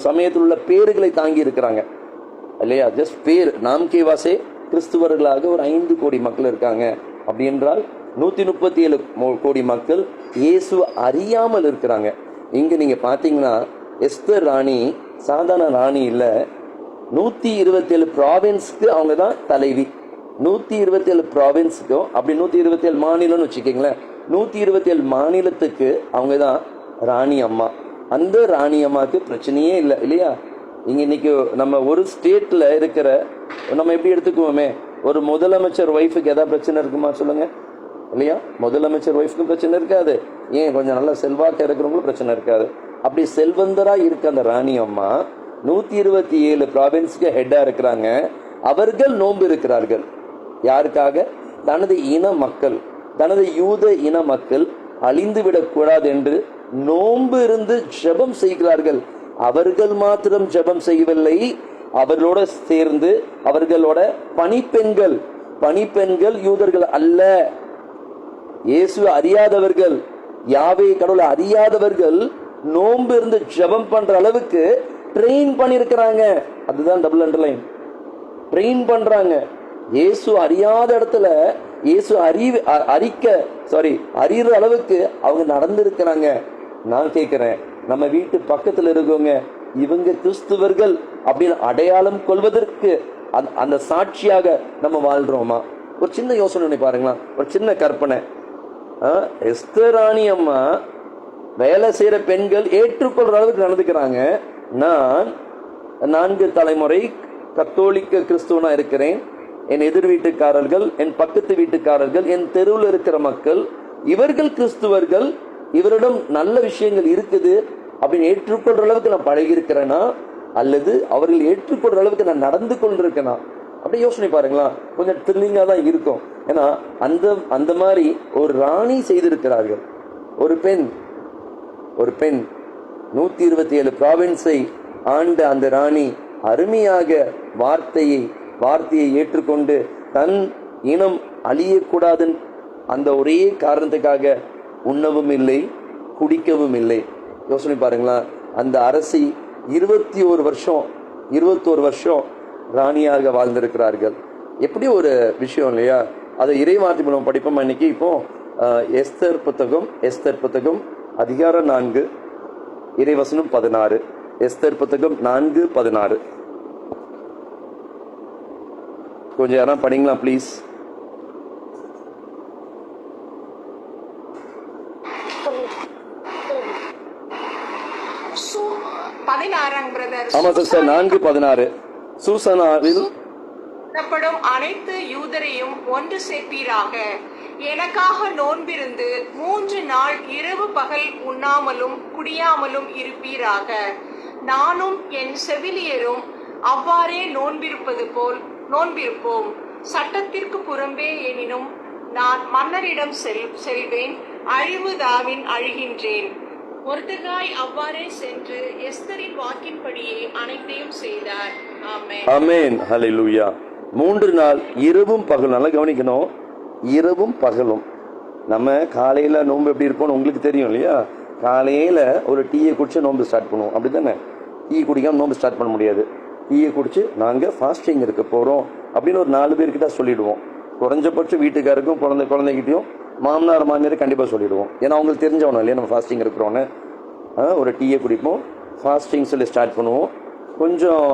சமயத்தில் உள்ள பேர்களை தாங்கி இருக்கிறாங்க இல்லையா? ஜஸ்ட் பேர், நாம் கேவாசே கிறிஸ்துவர்களாக ஒரு 5 கோடி மக்கள் இருக்காங்க. அப்படி என்றால் 137 கோடி மக்கள் இயேசு அறியாமல் இருக்கிறாங்க. இங்க நீங்க பாத்தீங்கன்னா எஸ்தர் ராணி சாதாரண ராணி இல்ல, 127 ப்ராவின்ஸ்க்கு அவங்க தான் தலைவி. 127 ப்ராவின்ஸுக்கும், அப்படி 127 மாநிலம்னு வச்சுக்கீங்களேன், 127 மாநிலத்துக்கு அவங்க தான் ராணி அம்மா. அந்த ராணி அம்மாவுக்கு பிரச்சனையே இல்லை இல்லையா? இங்க இன்னைக்கு நம்ம ஒரு ஸ்டேட்ல இருக்கிற, நம்ம எப்படி எடுத்துக்குவோமே, ஒரு முதலமைச்சர் ஒய்ஃபுக்கு ஏதாவது பிரச்சனை இருக்குமா சொல்லுங்க இல்லையா? முதலமைச்சர் ஒய்ஃபுக்கும் பிரச்சனை இருக்காது, ஏன் கொஞ்சம் நல்ல செல்வாக்க இருக்கிறவங்களும் பிரச்சனை இருக்காது. அப்படி செல்வந்தரா இருக்க அந்த ராணி அம்மா 127 ப்ராவின்ஸ்க்கு ஹெட்டா இருக்கிறாங்க. அவர்கள் நோன்பு இருக்கிறார்கள். யாருக்காக? தனது இன மக்கள், தனது யூத இன மக்கள் அழிந்து விடக்கூடாது என்று நோன்பு இருந்து ஜெபம் செய்கிறார்கள். அவர்கள் மாத்திரம் ஜெபம் செய்யவில்லை, அவர்களோட சேர்ந்து அவர்களோட பணிப்பெண்கள் யூதர்கள் அல்ல, இயேசு அறியாதவர்கள், யாவே கடவுளை அறியாதவர்கள் நோன்பு இருந்து ஜெபம் பண்ற அளவுக்கு ட்ரெயின் பண்ணிருக்கிறாங்க. அதுதான் டபுள் அண்டர்லைன், ட்ரெயின் பண்றாங்க. இயேசு அறியாத இடத்துல இயேசு அறிகிற அளவுக்கு அவங்க நடந்திருக்கிறாங்க. நான் கேட்கிறேன், நம்ம வீட்டு பக்கத்துல இருக்கவங்க இவங்க கிறிஸ்துவர்கள் அப்படின்னு அடையாளம் கொள்வதற்கு அந்த சாட்சியாக நம்ம வாழ்றோமா? ஒரு சின்ன யோசனை பாருங்களா, ஒரு சின்ன கற்பனை. எஸ்தர் ராணி அம்மா வேலை செய்யற பெண்கள் ஏற்றுக்கொள்ற அளவுக்கு நடந்துக்கிறாங்க. நான் 4 தலைமுறை கத்தோலிக்க கிறிஸ்துவனா இருக்கிறேன். என் எதிர் வீட்டுக்காரர்கள், என் பக்கத்து வீட்டுக்காரர்கள், என் தெருவில் இருக்கிற மக்கள், இவர்கள் கிறிஸ்துவர்கள், இவரிடம் நல்ல விஷயங்கள் இருக்குது அப்படின்னு ஏற்றுக்கொள்ற அளவுக்கு நான் பழகி இருக்கிறேனா, அல்லது அவர்கள் ஏற்றுக்கொள்ற அளவுக்கு நான் நடந்து கொண்டிருக்கேனா? அப்படி யோசனை பாருங்களா, கொஞ்சம் த்ரில்லிங்கா தான் இருக்கும். ஏன்னா அந்த மாதிரி ஒரு ராணி செய்திருக்கிறார்கள். ஒரு பெண் 127 ப்ராவின்ஸை ஆண்ட அந்த ராணி அருமையாக வார்த்தையை ஏற்றுக்கொண்டு தன் இனம் அழியக்கூடாது அந்த ஒரே காரணத்துக்காக உண்ணவும் இல்லை, குடிக்கவும் இல்லை. யோசனை பாருங்களா, அந்த அரசி 21 வருஷம் ராணியாக வாழ்ந்திருக்கிறார்கள். எப்படி ஒரு விஷயம் இல்லையா? அதை இறைவார்த்தை மூலம் படிப்போம். இன்னைக்கு இப்போ எஸ்தர் புத்தகம் அதிகாரம் 4 இறைவசனம் 16. எஸ்தர் புத்தகம் 4:16. கொஞ்சம் யாரும் படிங்களா ப்ளீஸ்? ஆமா சிஸ்டர், 4:16. சூசனாவில் அனைத்து யூதரையும் ஒன்று சேர்ப்பீராக. எனக்காக நோன்பிருந்து 3 நாள் இரவு பகல் உண்ணாமலும் குடியாமலும் இருப்பீராக. நானும் என் செவிலியரும் அவ்வாறே நோன்பிருப்பது போல் நோன்பிருப்போம். சட்டத்திற்கு புறம்பே எனினும் நான் மன்னரிடம் செல்வேன், அழிவுதாவின் அழுகின்றேன். மொர்தெகாய் அவ்வாறே சென்று எஸ்தரின் வாக்கின்படியே அனைத்தையும் செய்தார். ஆமென். ஆமென். ஹல்லேலூயா. 3 நாள் இரவும் பகலும். நல்லா கவனிக்கணும், இரவும் பகலும். நம்ம காலையில நோன்பு எப்படி இருப்போம்னு உங்களுக்கு தெரியும் இல்லையா? காலையில ஒரு டீயை குடிச்சு நோன்பு ஸ்டார்ட் பண்ணுவோம், அப்படித்தானே? டீ குடிக்காம நோன்பு ஸ்டார்ட் பண்ண முடியாது. டீயை குடிச்சு நாங்க ஃபாஸ்டிங் இருக்க போறோம் அப்படின்னு ஒரு 4 பேர்கிட்ட சொல்லிடுவோம். குறைஞ்சபட்சம் வீட்டுக்காருக்கும் குழந்தைகிட்டையும் மாமனார் மாமியார் கண்டிப்பா சொல்லிடுவோம். ஏன்னா அவங்களுக்கு தெரிஞ்சவனும் இல்லையா நம்ம ஃபாஸ்டிங் இருக்கிறோன்னு. ஒரு டீயை குடிப்போம், ஃபாஸ்டிங் சொல்லி ஸ்டார்ட் பண்ணுவோம். கொஞ்சம்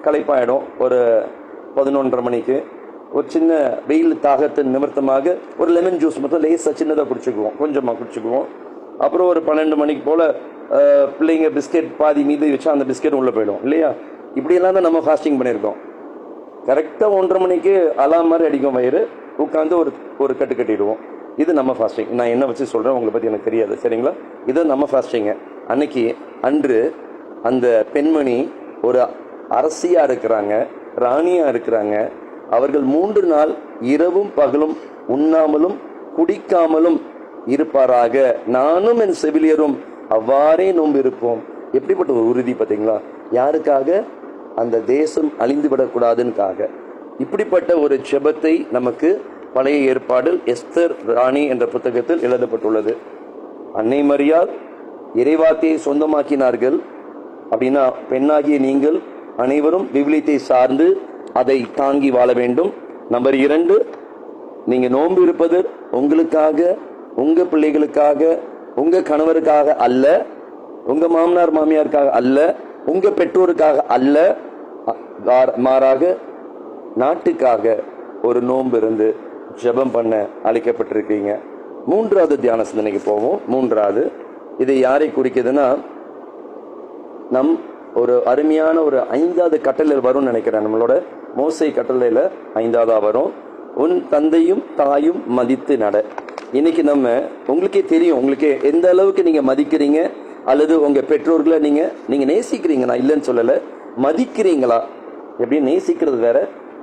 களைப்பாயிடும். ஒரு 11:30 மணிக்கு ஒரு சின்ன வெயில் தாகத்தின் நிமித்தமாக ஒரு லெமன் ஜூஸ் மட்டும் லேசாக சின்னதாக கொஞ்சமாக குடிச்சுக்குவோம். அப்புறம் ஒரு 12 மணிக்கு போல் பிள்ளைங்க பிஸ்கெட் பாதி மீது வச்சா அந்த பிஸ்கெட் உள்ளே போயிடும் இல்லையா? இப்படியெல்லாம் தான் நம்ம ஃபாஸ்டிங் பண்ணியிருக்கோம். கரெக்டாக 1:30 மணிக்கு அலாம் மாதிரி அடிக்கும் வயிறு, உட்காந்து ஒரு கட்டு கட்டிடுவோம். இது நம்ம ஃபாஸ்டிங். நான் என்ன வச்சு சொல்கிறேன் உங்களை பற்றி எனக்கு தெரியாது, சரிங்களா? இது நம்ம ஃபாஸ்டிங்க. அன்று அந்த பெண்மணி ஒரு அரசியாக இருக்கிறாங்க, ராணியாக இருக்கிறாங்க. அவர்கள் 3 நாள் இரவும் பகலும் உண்ணாமலும் குடிக்காமலும் இருப்பாராக. நானும் என் செவிலியரும் அவ்வாறே நோன்பு இருப்போம். எப்படிப்பட்ட ஒரு உறுதி பார்த்தீங்களா? யாருக்காக? அந்த தேசம் அழிந்து விடக்கூடாதுன்னுக்காக. இப்படிப்பட்ட ஒரு ஜெபத்தை நமக்கு பழைய ஏற்பாடில் எஸ்தர் ராணி என்ற புத்தகத்தில் எழுதப்பட்டுள்ளது. அன்னை மரியாள் இறைவார்த்தையை சொந்தமாக்கினார்கள். அப்படின்னா பெண்ணாகிய நீங்கள் அனைவரும் விவிலியத்தை சார்ந்து அதை தாங்கி வாழ வேண்டும். நம்பர் 2, நீங்க நோன்பு இருப்பது உங்களுக்காக, உங்க பிள்ளைகளுக்காக, உங்க கணவருக்காக அல்ல, உங்க மாமனார் மாமியாருக்காக அல்ல, உங்க பெற்றோருக்காக அல்ல, மாறாக நாட்டுக்காக ஒரு நோன்பு இருந்து ஜெபம் பண்ண அழைக்கப்பட்டிருக்கீங்க. 3வது தியான சிந்தனைக்கு போவோம். 3வது இது யாரை குறிக்குதுன்னா, நம் ஒரு அருமையான ஒரு 5வது கட்டளையில் வரும்னு நினைக்கிறேன். நம்மளோட மோசை கட்டளையில 5வது வரும், உன் தந்தையும் தாயும் மதித்து நட. இன்னைக்கு நம்ம உங்களுக்கே தெரியும், உங்களுக்கு எந்த அளவுக்கு நீங்க மதிக்கிறீங்க, அல்லது உங்க பெற்றோர்களை நீங்க நேசிக்கிறீங்க. நான் இல்லைன்னு சொல்லல, மதிக்கிறீங்களா? எப்படி? நேசிக்கிறது வேற,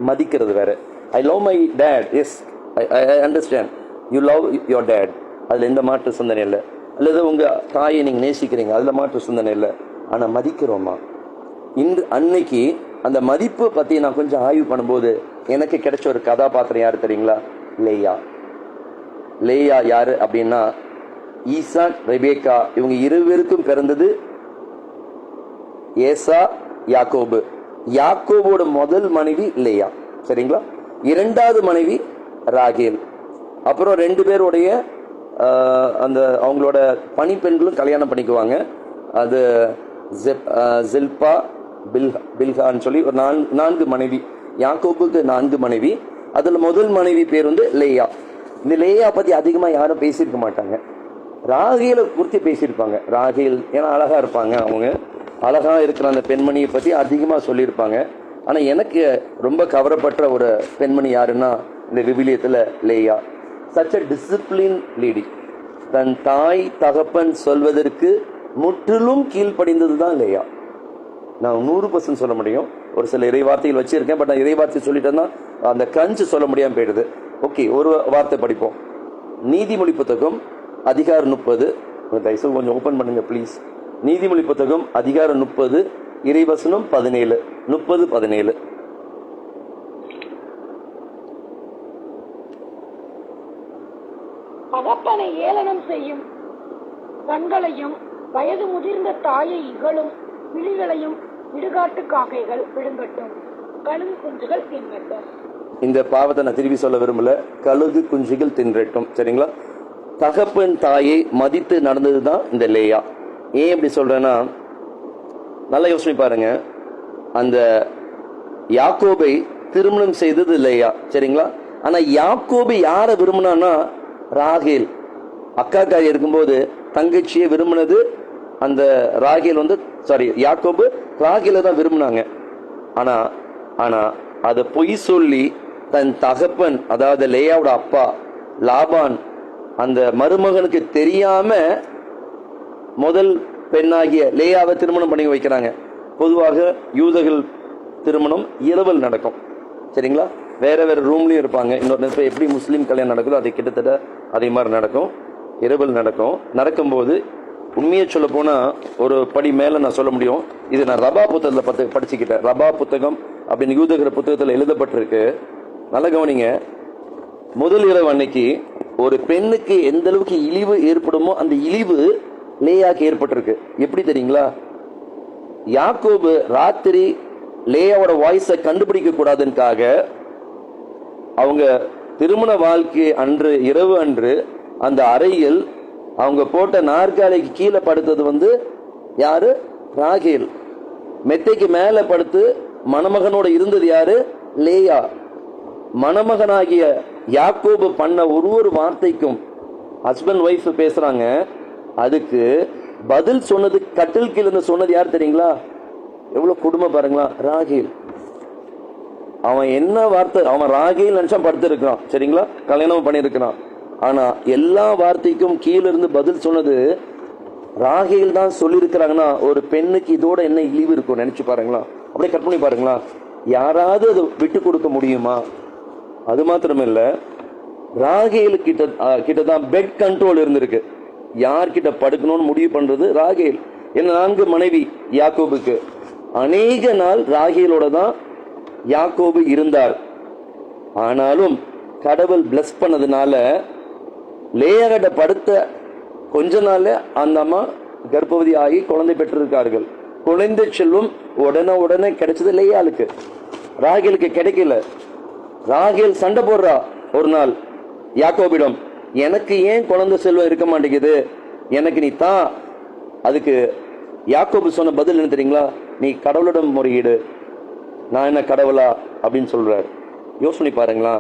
மதிக்கிறது வேற. I love my dad, yes I understand, you love your dad, அதுல எந்த மாற்று சிந்தனை இல்லை. அல்லது உங்க தாயை நீங்க நேசிக்கிறீங்க, அதுல மாற்று சிந்தனை இல்லை. ஆனா மதிக்கிறோமா? அன்னைக்கு அந்த மதிப்பு பத்தி நான் கொஞ்சம் ஆய்வு பண்ணும்போது எனக்கு கிடைச்ச ஒரு கதாபாத்திரம் யாரு தெரியுங்களா? லேயா யாரு அப்படின்னா, ஈசாக் ரெபேக்கா இவங்க இருவருக்கும் பிறந்தது ஏசா யாக்கோபு. யாக்கோபோட முதல் மனைவி லேயா, சரிங்களா? 2வது மனைவி ராகேல். அப்புறம் 2 பேருடைய அந்த அவங்களோட பணிப்பெண்களும் கல்யாணம் பண்ணிக்குவாங்க. அது ஜில்பா, பில்கான்னு சொல்லி ஒரு 4 மனைவி. யாக்கோபுக்கு 4 மனைவி. அதுல முதல் மனைவி பேர் லேயா. இந்த லேயா பத்தி அதிகமா யாரும் பேசியிருக்க மாட்டாங்க. ராகேலை குறித்து பேசியிருப்பாங்க. ராகேல் ஏன்னா அழகா இருப்பாங்க, அவங்க அழகா இருக்கிற அந்த பெண்மணியை பத்தி அதிகமா சொல்லியிருப்பாங்க. ஆனா எனக்கு ரொம்ப கவரப்பட்ட ஒரு பெண்மணி யாருன்னா இந்த விவிலியத்துல Leah. Such a discipline lady. தன் தாய் தகப்பன் சொல்வதற்கு முற்றிலும் கீழ்ப்படிந்ததுதான் லேயா. நான் 100% சொல்ல முடியும். ஒரு சில இறைவார்த்தைகள் வச்சிருக்கேன், பட் நான் இறைவார்த்தை சொல்லிட்டேன்னா அந்த கஞ்சி சொல்ல முடியாம போயிடுது. ஓகே, ஒரு வார்த்தை படிப்போம். நீதிமொழி புத்தகம் அதிகாரம் 30. தயவுசெய்து கொஞ்சம் ஓபன் பண்ணுங்க ப்ளீஸ். நீதிமொழி புத்தகம் அதிகாரம் 30 இறைவசனம் 17, 30, 17. தகப்பனை ஏளனம் செய்யும் கண்களையும் வயது முதிர்ந்த தாயை இகழும் விழிகளையும் இடுகாட்டு காக்கைகள் விழுங்கட்டும், கழுகு குஞ்சுகள் தின்னட்டும். இந்த பாவத்தை நான் திருப்பி சொல்ல விரும்பல. கழுகு குஞ்சுகள் தின்றட்டும். சரிங்களா? தகப்பன் தாயை மதித்து நடந்ததுதான் இந்த லேயா. ஏன் இப்படி சொல்றேன்னா, நல்லா யோசனை பாருங்க. அந்த யாக்கோபை திருமணம் செய்தது லேயா. சரிங்களா? ஆனா யாக்கோபு யாரை விரும்பினான்னா, ராகேல் அக்காக்காரி இருக்கும்போது தங்கச்சியை விரும்பினது அந்த ராகேல் யாக்கோபு ராகேலை தான் விரும்பினாங்க. ஆனா ஆனா அதை பொய் சொல்லி தன் தகப்பன், அதாவது லேயாவோட அப்பா லாபான், அந்த மருமகனுக்கு தெரியாம முதல் பெண்ணாகிய லேயாவை திருமணம் பண்ணி வைக்கிறாங்க. பொதுவாக யூதர்கள் திருமணம் இரவல் நடக்கும். சரிங்களா? வேற வேற ரூம்லயும் இருப்பாங்க. இன்னொரு எப்படி முஸ்லீம் கல்யாணம் நடக்குதோ அதை கிட்டத்தட்ட அதே மாதிரி நடக்கும். இரவல் நடக்கும்போது உண்மையை சொல்ல போனா ஒரு படி மேல நான் சொல்ல முடியும். இது நான் ரபா புத்தகத்துல படிச்சுக்கிட்டேன். ரபா புத்தகம் அப்படின்னு யூதகிற புத்தகத்துல எழுதப்பட்டிருக்கு. நல்ல கவனிங்க. முதல் இரவு அன்னைக்கு ஒரு பெண்ணுக்கு எந்த அளவுக்கு இழிவு ஏற்படுமோ அந்த இழிவு லேயாக்கு ஏற்பட்டிருக்கு. எப்படி தெரியுங்களா? யாக்கோபு ராத்திரி லேயாவோட வாய்ஸை கண்டுபிடிக்க கூடாதுக்காக அவங்க திருமண வாழ்க்கை அன்று இரவு அன்று அந்த அறையில் அவங்க போட்ட நாற்காலிக்கு கீழே படுத்தது யாரு? ராகேல். மெத்தைக்கு மேல படுத்து மணமகனோட இருந்தது யாரு? லேயா. மணமகனாகிய யாக்கோபு பண்ண ஒரு வார்த்தைக்கும் ஹஸ்பண்ட் ஒய்ஃப் பேசுறாங்க. அதுக்கு பதில் சொன்னது, கட்டில் கீழே சொன்னது யார் தெரியுங்களா? எவ்வளவு கொடுமை பாருங்களா? ராகேல். அவன் என்ன வார்த்தை, அவன் ராகேல் நினைச்சா படுத்து இருக்கான். சரிங்களா? கல்யாணம் பண்ணிருக்கிறான். ஆனா எல்லா வார்த்தைக்கும் கீழே இருந்து பதில் சொன்னது ராகேல் தான் சொல்லியிருக்கிறாங்கன்னா, ஒரு பெண்ணுக்கு இதோட என்ன இழிவு இருக்கும் நினைச்சு பாருங்களா? அப்படியே கற்பனை பாருங்களா? யாராவது அதை விட்டு கொடுக்க முடியுமா? அது மாத்திரமில்ல, ராகேல் கிட்டதான் பெட் கண்ட்ரோல் இருந்திருக்கு. யார்கிட்ட படுக்கணும்னு முடிவு பண்றது ராகேல். என்ன 4 மனைவி யாக்கோபுக்கு. அநேக நாள் ராகேலோட தான் யாக்கோபு இருந்தார். ஆனாலும் கடவுள் பிளஸ் பண்ணதுனால லேயாகிட்ட படுத்த கொஞ்ச நாள்ல அந்த அம்மா கர்ப்பவதி ஆகி குழந்தை பெற்றிருக்கார்கள். குழந்தை செல்வம் உடனே கிடைச்சது லேயாளுக்கு, ராகேலுக்கு கிடைக்கல. ராகேல் சண்டை போடுறா ஒரு நாள் யாக்கோபிடம், எனக்கு ஏன் குழந்தை செல்வம் இருக்க மாட்டேங்குது, எனக்கு நீ தான். அதுக்கு யாக்கோபு சொன்ன பதில் என்ன தெரியுங்களா? நீ கடவுளிடம் முறையீடு, நான் என்ன கடவுளா அப்படின்னு சொல்றாரு. யோசனை பாருங்களா?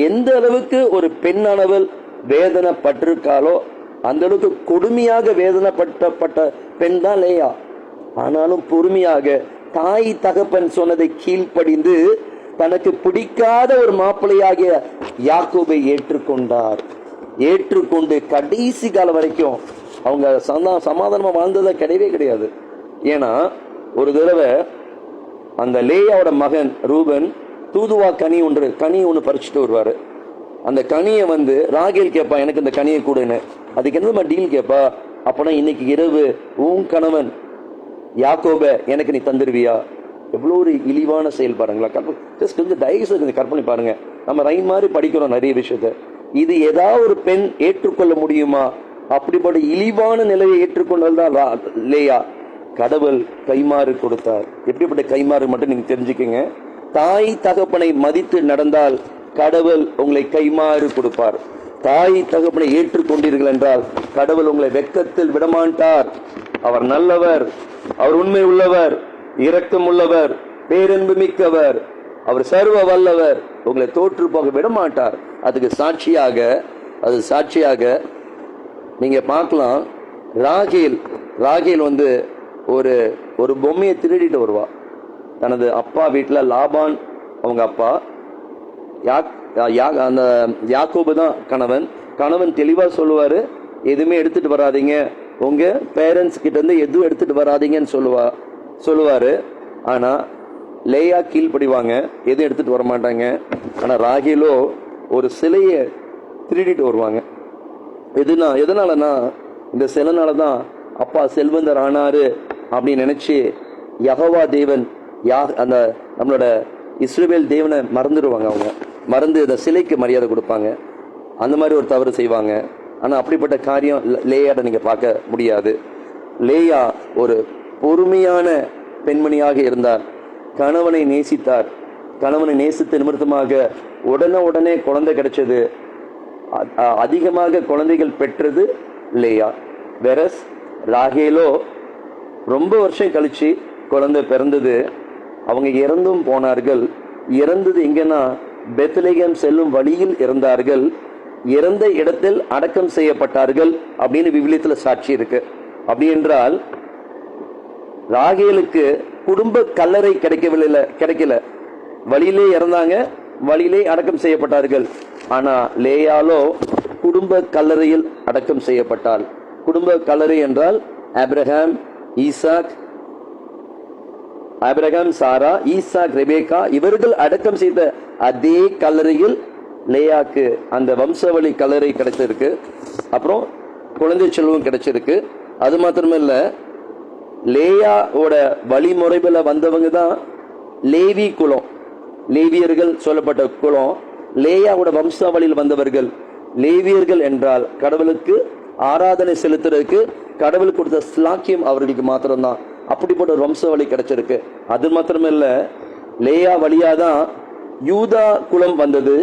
எந்த அளவுக்கு ஒரு பெண்ணானவள் வேதனைப்பட்டிருக்காளோ அந்த அளவுக்கு கொடுமையாக வேதனைப்பட்ட பெண் தான் லேயா. ஆனாலும் பொறுமையாக தாய் தகப்பன் சொன்னதை கீழ்ப்படிந்து தனக்கு பிடிக்காத ஒரு மாப்பிள்ளையாகிய யாக்கோபை ஏற்றுக்கொண்டு கடைசி காலம் வரைக்கும் அவங்க சமாதானமா வாழ்ந்ததா கிடையவே கிடையாது. ஏன்னா ஒரு தடவை அந்த லேயாவோட மகன் ரூபன் தூதுவா கனி ஒன்று பறிச்சுட்டு வருவாரு. அந்த கனியை ராகேல் கேட்பா, எனக்கு இந்த கனியை கூடன்னு. அதுக்கு என்ன டீல் கேட்பா? அப்பனா இன்னைக்கு இரவு உன் கணவன் யாக்கோப எனக்கு நீ தந்துருவியா? எவ்வளவு ஒரு இழிவான செயல் பாருங்களா? கொஞ்சம் தயவுசெய்து கற்பனை பாருங்க. நம்ம ரைன் மாதிரி படிக்கிறோம் நிறைய விஷயத்த. இது ஏதாவது ஒரு பெண் ஏற்றுக்கொள்ள முடியுமா? அப்படிப்பட்ட இழிவான நிலையை ஏற்றுக்கொண்டதுதான் லேயா. கடவுள் கைமாறு கொடுத்தார். எப்படிப்பட்ட கைமாறு மட்டும் நீங்க தெரிஞ்சுக்கங்க. தாய் தகப்பனை மதித்து நடந்தால் கடவுள் உங்களை கைமாறு கொடுப்பார். தாய் தகப்பனை ஏற்றுக்கொண்டீர்கள் என்றால் கடவுள் உங்களை வெட்கத்தில் விடமாட்டார். அவர் நல்லவர், அவர் உண்மை உள்ளவர், இரக்கம் உள்ளவர், பேரன்பு மிக்கவர், அவர் சர்வ வல்லவர். உங்களை தோற்று போக விடமாட்டார். அதுக்கு சாட்சியாக நீங்க பார்க்கலாம். ராகேல் ஒரு பொம்மையை திருடிட்டு வருவா. தனது அப்பா வீட்டுல லாபான் அவங்க அப்பா, அந்த யாக்கோபு தான் கணவன் தெளிவா சொல்லுவாரு, எதுவுமே எடுத்துட்டு வராதீங்க, உங்க பேரண்ட்ஸ் கிட்ட இருந்து எதுவும் எடுத்துட்டு வராதீங்கன்னு சொல்லுவாரு. ஆனா லேயா கீழ்படிவாங்க, எதுவும் எடுத்துட்டு வர மாட்டாங்க. ஆனா ராகேலோ ஒரு சிலையை திருடிட்டு வருவாங்க. எதனாலனா இந்த சிலைனாலதான் அப்பா செல்வந்தர் ஆனாரு அப்படின்னு நினைச்சு யெகோவா தேவன் அந்த நம்மளோட இஸ்ரவேல் தேவனை மறந்துடுவாங்க. அவங்க மறந்து இந்த சிலைக்கு மரியாதை கொடுப்பாங்க. அந்த மாதிரி ஒரு தவறு செய்வாங்க. ஆனால் அப்படிப்பட்ட காரியம் லேயாட நீங்கள் பார்க்க முடியாது. லேயா ஒரு பொறுமையான பெண்மணியாக இருந்தார். கணவனை நேசித்தார். கணவனை நேசித்த நிமித்தமாக உடனே குழந்தை கிடைச்சது. அதிகமாக குழந்தைகள் பெற்றது லேயா. வெரஸ் ராகேலோ ரொம்ப வருஷம் கழிச்சு குழந்தை பிறந்தது. அவங்க இறந்தும் போனார்கள். இறந்தது எங்கன்னா பெத்லெகேம் செல்லும் வழியில் இறந்தார்கள். இறந்த இடத்தில் அடக்கம் செய்யப்பட்டார்கள் அப்படின்னு விவிலியத்தில் சாட்சி இருக்கு. அப்படி என்றால் ராகேலுக்கு குடும்ப கல்லறை கிடைக்கல. வழியிலே இறந்தாங்க, வழியிலே அடக்கம் செய்யப்பட்டார்கள். ஆனா லேயாலோ குடும்ப கல்லறையில் அடக்கம் செய்யப்பட்டாள். குடும்ப கல்லறை என்றால் ஆபிரகாம், சாரா, ஈசாக், ரெபேக்கா இவர்கள் அடக்கம் செய்த அதே கல்லறையில் லேயாக்கு அந்த வம்சவழி கல்லறை கிடைச்சிருக்கு. அப்புறம் குழந்தை செல்வம் கிடைச்சிருக்கு. அது மாத்திரமல்ல, லேயாவோட வழிமுறையில வந்தவங்க தான் லேவி குலம். லேவியர்கள் சொல்லப்பட்ட குலம். லேயாவோட வம்சாவளியில் வந்தவர்கள் லேவியர்கள் என்றால் கடவுளுக்கு ஆராதனை செலுத்துறதுக்கு கடவுளுக்கு கொடுத்த ஸ்லாக்கியம் அவர்களுக்கு மாத்திரம்தான். அப்படிப்பட்ட ஒரு வம்சாவளி கிடைச்சிருக்கு. அது மாத்திரமல்ல, லேயா வழியாதான் யூதா குலம் வந்தது.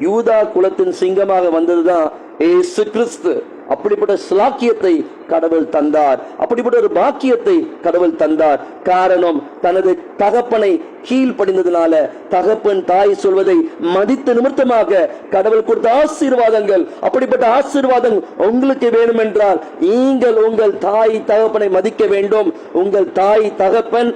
யூதா குலத்தின் சிங்கமாக வந்ததுதான் இயேசு கிறிஸ்து. அப்படிப்பட்ட ஸ்லாக்கியத்தை கடவுள் தந்தார். அப்படிப்பட்ட ஒரு பாக்கியத்தை கடவுள் தந்தார். காரணம், தனது தகப்பனை கீழ்ப்படிந்ததுனால, தகப்பன் தாய் சொல்வதை மதித்த நிமித்தமாக கடவுள் கொடுத்த ஆசீர்வாதங்கள். அப்படிப்பட்ட ஆசீர்வாதம் உங்களுக்கு வேணும் என்றால் நீங்கள் உங்கள் தாய் தகப்பனை மதிக்க வேண்டும். உங்கள் தாய் தகப்பன்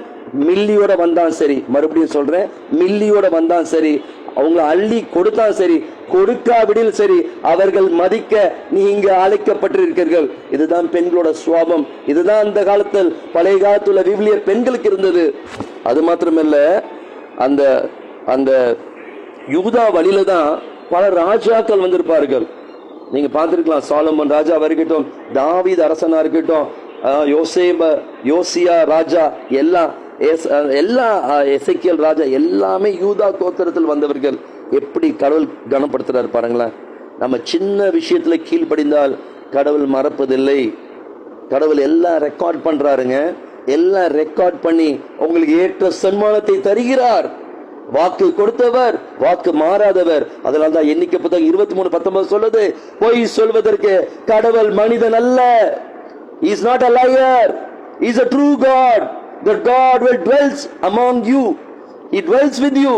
மில்லியோட வந்தான் சரி, மறுபடியும் சொல்றேன், மில்லியோட வந்தான் சரி, அவங்களை அள்ளி கொடுத்தான் சரி, கொடுக்காவிடில் சரி, அவர்கள் மதிக்க நீங்க அழைக்கப்பட்டிருக்கிறீர்கள். இதுதான் பெண்களோட சுவாபம். இதுதான் அந்த காலத்தில் பழைய காலத்துல விவிலிய பெண்களுக்கு இருந்தது. அது மாத்திரமல்ல, அந்த அந்த யூதா வழியில தான் பல ராஜாக்கள் வந்திருப்பார்கள். நீங்க பார்த்திருக்கலாம். சாலமன் ராஜாவா இருக்கட்டும், தாவீது அரசனா இருக்கட்டும், யோசியா ராஜா, எல்லா எசேக்கியேல் ராஜா எல்லாமே யூதா கோத்திரத்தில் வந்தவர்கள். எப்படி கடவுள் கனப்படுத்துறாரு பாருங்களேன். நம்ம சின்ன விஷயத்துல கீழ்ப்படிந்தால் கடவுள் மறப்பதில்லை. கடவுள் எல்லாம் ரெக்கார்ட் பண்றாருங்க. எல்லாம் ரெக்கார்ட் பண்ணி உங்களுக்கு ஏற்ற சன்மானத்தை தருகிறார். வாக்கு கொடுத்தவர், வாக்கு மாறாதவர். அதனால்தான் எண்ணிக்கை புத்தகம் 23:19 சொல்லுது, பொய் சொல்வதற்கு கடவுள் மனிதன் அல்ல. He is not a liar. He is a true God. The God will dwells among you. He dwells with you.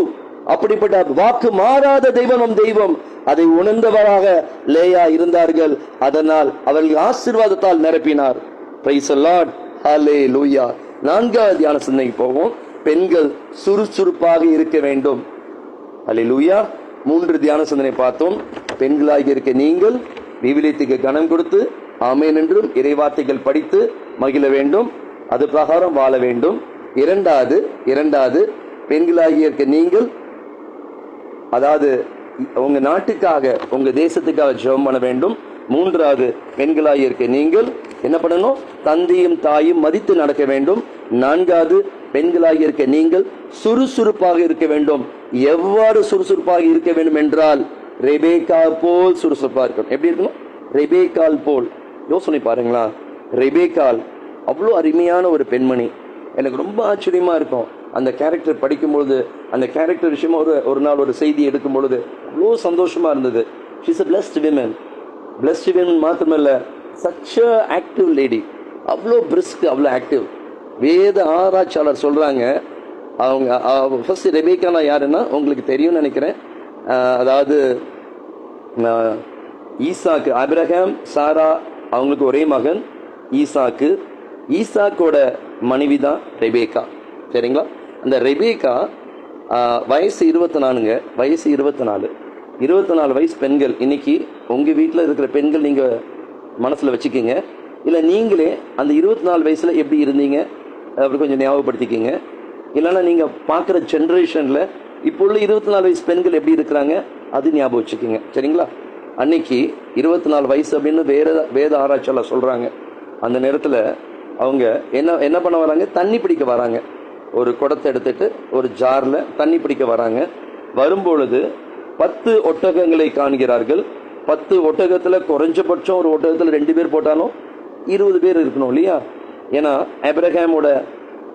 அப்படிப்பட்ட வாக்கு மாறாத தெய்வம் தெய்வம். அதை உணர்ந்தவராக லேயா இருந்தார்கள். அதனால் அவர்கள் ஆசீர்வாதத்தால் நிரப்பினார். Praise the Lord. Hallelujah. 4வது தியான சிந்தனைக்கு போவோம். பெண்கள் சுறுசுறுப்பாக இருக்க வேண்டும். Hallelujah. 3 தியான சிந்தனை பார்த்தோம். பெண்களாக இருக்க நீங்கள் விவிலியத்துக்கு கனம் கொடுத்து ஆமென் என்றும் இறைவார்த்தைகள் படித்து மகிழ வேண்டும். அது பிரகாரம் வாழ வேண்டும். இரண்டாவது பெண்களாகிய இருக்க நீங்கள், அதாவது உங்க நாட்டுக்காக உங்க தேசத்துக்காக ஜெபம் பண்ண வேண்டும். 3வது பெண்களாகிய இருக்க நீங்கள் என்ன பண்ணணும்? தந்தையும் தாயும் மதித்து நடக்க வேண்டும். 4வது பெண்களாகிய இருக்க நீங்கள் சுறுசுறுப்பாக இருக்க வேண்டும். எவ்வாறு சுறுசுறுப்பாக இருக்க வேண்டும் என்றால் ரெபேக்கா போல் சுறுசுறுப்பாக இருக்கணும். எப்படி இருக்கணும்? ரெபேக்கால் போல். யோசனை பாருங்களா. ரெபேக்கால் அவ்வளோ அருமையான ஒரு பெண்மணி. எனக்கு ரொம்ப ஆச்சரியமா இருக்கும் அந்த கேரக்டர் படிக்கும்பொழுது. அந்த கேரக்டர் விஷயமா ஒரு நாள் ஒரு செய்தி எடுக்கும் பொழுது அவ்வளோ சந்தோஷமா இருந்தது. She's a blessed woman. blessed woman மாத்திரமல்ல, such a active lady. அவ்வளோ பிரிஸ்க், அவ்வளோ ஆக்டிவ். வேத ஆராய்ச்சியாளர் சொல்றாங்க, அவங்க ஃபர்ஸ்ட் ரெபேக்கானா யாருன்னா உங்களுக்கு தெரியும்னு நினைக்கிறேன். அதாவது ஈசாக்கு, ஆபிரகாம் சாரா அவங்களுக்கு ஒரே மகன் ஈசாக்கு. ஈசாக்கோட மனைவி தான் ரெபேக்கா. சரிங்களா? அந்த ரெபேக்கா வயசு 24. வயசு 24 வயசு பெண்கள். இன்னைக்கு உங்க வீட்டில் இருக்கிற பெண்கள் நீங்க மனசுல வச்சுக்கீங்க. இல்லை நீங்களே அந்த 24 வயசுல எப்படி இருந்தீங்க அப்படி கொஞ்சம் ஞாபகப்படுத்திக்கிங்க. இல்லைன்னா நீங்க பார்க்குற ஜென்ரேஷன்ல இப்போ உள்ள 24 வயசு பெண்கள் எப்படி இருக்கிறாங்க அது ஞாபகம் வச்சுக்கோங்க. சரிங்களா? அன்னைக்கு 24 வயசு அப்படின்னு வேத ஆராய்ச்சியாளர் சொல்றாங்க. அந்த நேரத்தில் அவங்க என்ன பண்ண வராங்க? தண்ணி பிடிக்க வராங்க. ஒரு குடத்தை எடுத்துட்டு ஒரு ஜார்ல தண்ணி பிடிக்க வராங்க. வரும்பொழுது 10 ஒட்டகங்களை காண்கிறார்கள். 10 ஒட்டகத்துல குறைஞ்சபட்சம் ஒரு ஒட்டகத்துல 2 பேர் போட்டாலும் 20 பேர் இருக்கணும் இல்லையா? ஏன்னா ஆபிரகாமோட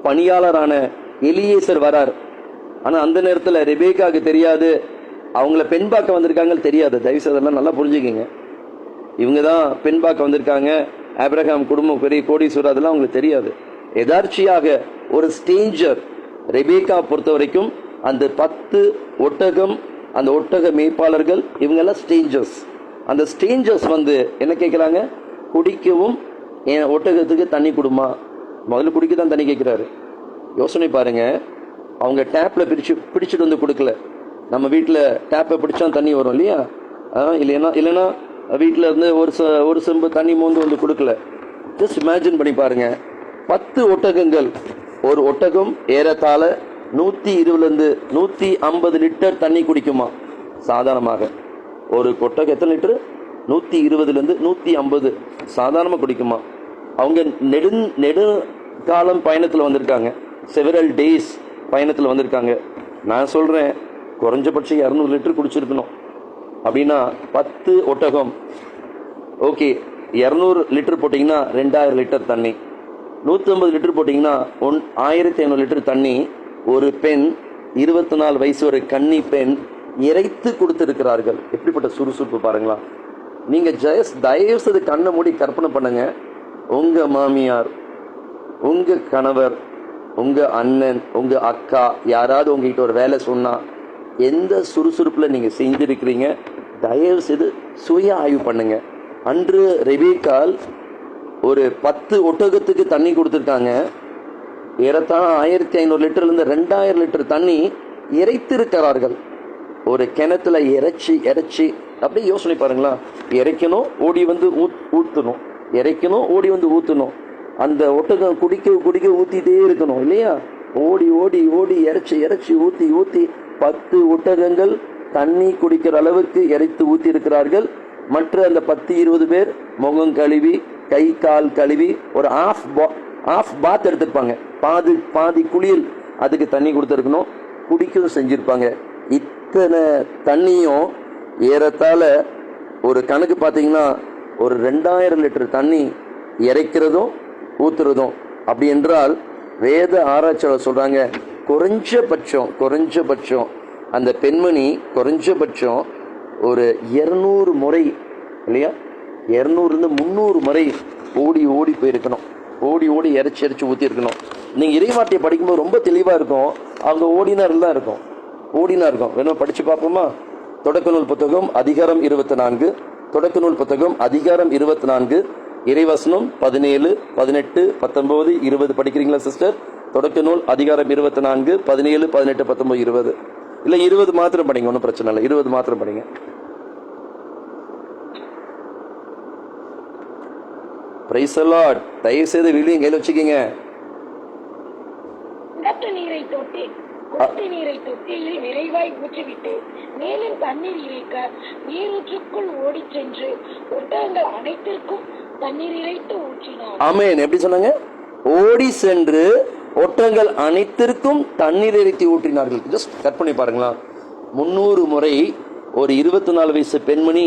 பணியாளரான எலியேசர் வரார். ஆனா அந்த நேரத்துல ரெபேக்காவுக்கு தெரியாது, அவங்கள பெண் பார்க்க வந்திருக்காங்க தெரியாது. தயவுசெய்து அதெல்லாம் நல்லா புரிஞ்சுக்கிங்க. இவங்க தான் பெண் பார்க்க வந்திருக்காங்க, ஆபிரகாம் குடும்பம் பெரிய கோடீஸ்வரர், அதெல்லாம் அவங்களுக்கு தெரியாது. எதார்ச்சியாக ஒரு ஸ்டேஞ்சர் ரெபேக்கா பொறுத்த வரைக்கும் அந்த 10 ஒட்டகம், அந்த ஒட்டக மேய்ப்பாளர்கள், இவங்க எல்லாம் ஸ்டேஞ்சர்ஸ். அந்த ஸ்டேஞ்சர்ஸ் வந்து என்ன கேட்கிறாங்க? குடிக்கவும் என் ஒட்டகத்துக்கு தண்ணி கொடுமா. முதல்ல குடிக்க தான் தண்ணி கேட்கிறாரு. யோசனை பாருங்க, அவங்க டேப்ல பிடிச்சிட்டு வந்து கொடுக்கல. நம்ம வீட்டில் டேப்பை பிடிச்சா தண்ணி வரும் இல்லையா? இல்லைன்னா வீட்டில் இருந்து ஒரு செம்பு தண்ணி மோந்து வந்து கொடுக்கல. ஜஸ்ட் இமேஜின் பண்ணி பாருங்க, 10 ஒட்டகங்கள், ஒரு ஒட்டகம் ஏறத்தாழ 120 150 லிட்டர் தண்ணி குடிக்குமா சாதாரணமாக. ஒரு ஒட்டகம் எத்தனை லிட்டர்? 120 150 சாதாரணமாக குடிக்குமா. அவங்க நெடுங்காலம் பயணத்தில் வந்திருக்காங்க, செவரல் டேஸ் பயணத்தில் வந்திருக்காங்க. நான் சொல்றேன், குறைஞ்சபட்சம் 200 லிட்டர் குடிச்சிருக்கணும். அப்படின்னா 10 ஒட்டகம், ஓகே, 200 லிட்டர் போட்டிங்கன்னா 2000 லிட்டர் தண்ணி. 150 லிட்டர் போட்டிங்கன்னா 1500 லிட்டர் தண்ணி. ஒரு பெண் 24 வயசு ஒரு கன்னி பெண் இறைத்து கொடுத்திருக்கிறார்கள். எப்படிப்பட்ட சுறுசுறுப்பு பாருங்களா. நீங்க தயவு செய்து கண்ணை மூடி கற்பனை பண்ணுங்க, உங்க மாமியார், உங்க கணவர், உங்க அண்ணன், உங்க அக்கா யாராவது உங்ககிட்ட ஒரு வேலை சொன்னா எந்த சுறுசுறுப்புல நீங்க செஞ்சிருக்கிறீங்க? தயவு செய்து சுய ஆய்வு பண்ணுங்க. அன்று ரெபேக்கால் ஒரு 10 ஒட்டகத்துக்கு தண்ணி கொடுத்துருக்காங்க. ஏறத்தாழ 1500 லிட்டர்ல இருந்து 2000 லிட்டர் தண்ணி இறைத்திருக்கிறார்கள். ஒரு கிணத்துல இறைச்சி அப்படியே யோசனை பாருங்களா. இறைக்கணும், ஓடி வந்து ஊத்தணும், இறைக்கணும், ஓடி வந்து ஊத்தணும். அந்த ஒட்டகம் குடிக்க ஊத்திட்டே இருக்கணும் இல்லையா? ஓடி இறைச்சி ஊத்தி 10 ஒட்டகங்கள் தண்ணி குடிக்கிற அளவுக்கு இறைத்து ஊத்தி இருக்கிறார்கள். மற்ற அந்த 10-20 பேர் முகம் கழுவி, கை கால் கழுவி, ஒரு ஆஃப் பாத் எடுத்திருப்பாங்க. பாதி குளியல் அதுக்கு தண்ணி கொடுத்துருக்கணும், குடிக்கவும் செஞ்சிருப்பாங்க. இத்தனை தண்ணியும் ஏறத்தாழ ஒரு கணக்கு பார்த்தீங்கன்னா ஒரு 2000 லிட்டர் தண்ணி இறைக்கிறதும் ஊத்துறதும். அப்படி என்றால் வேத ஆராய்ச்சியாளர் சொல்றாங்க, குறைஞ்சபட்சம் அந்த பெண்மணி குறைஞ்சபட்சம் ஒரு 200 முறை இல்லையா, 200 300 முறை ஓடி போயிருக்கணும். ஓடி இறைச்சி ஊத்தி இருக்கணும். நீங்க இறைவார்த்தையை படிக்கும்போது ரொம்ப தெளிவா இருக்கும். அவங்க ஓடினா இருக்கும். வேணும் படிச்சு பார்ப்போமா? தொடக்க நூல் புத்தகம் அதிகாரம் 24, தொடக்க நூல் புத்தகம் அதிகாரம் 24, இறைவசனம் 17, 18, 19, 20 படிக்கிறீங்களா சிஸ்டர்? தொடக்க நூல் அதிகாரம் 24, 17, 18, 19, 20. இல்ல 20 மாத்திரம் படிங்க, ஒன்றும் பிரச்சனை இல்லை. 20 மாத்திரம் படிங்க. Praise the Lord. தயவு செய்து வீடியோ கையில் வச்சுக்கீங்க. நீரை தொட்டியில் விரைவாய் ஊற்றிவிட்டு மேலும் தண்ணீர் இறைக்க நீரூற்றுக்குள் ஓடி சென்று ஒட்டகங்கள் அனைத்திற்கும் தண்ணீர் இறைத்து ஊற்றினார். ஆமென். எப்படி சொன்னாங்க? ஓடி சென்று ஒட்டகங்கள் அனைத்திற்கும் தண்ணீர் இறைத்து ஊற்றினார்கள். ஜஸ்ட் கற்பனை பாருங்களா. 300 முறை ஒரு 24 வயசு பெண்மணி,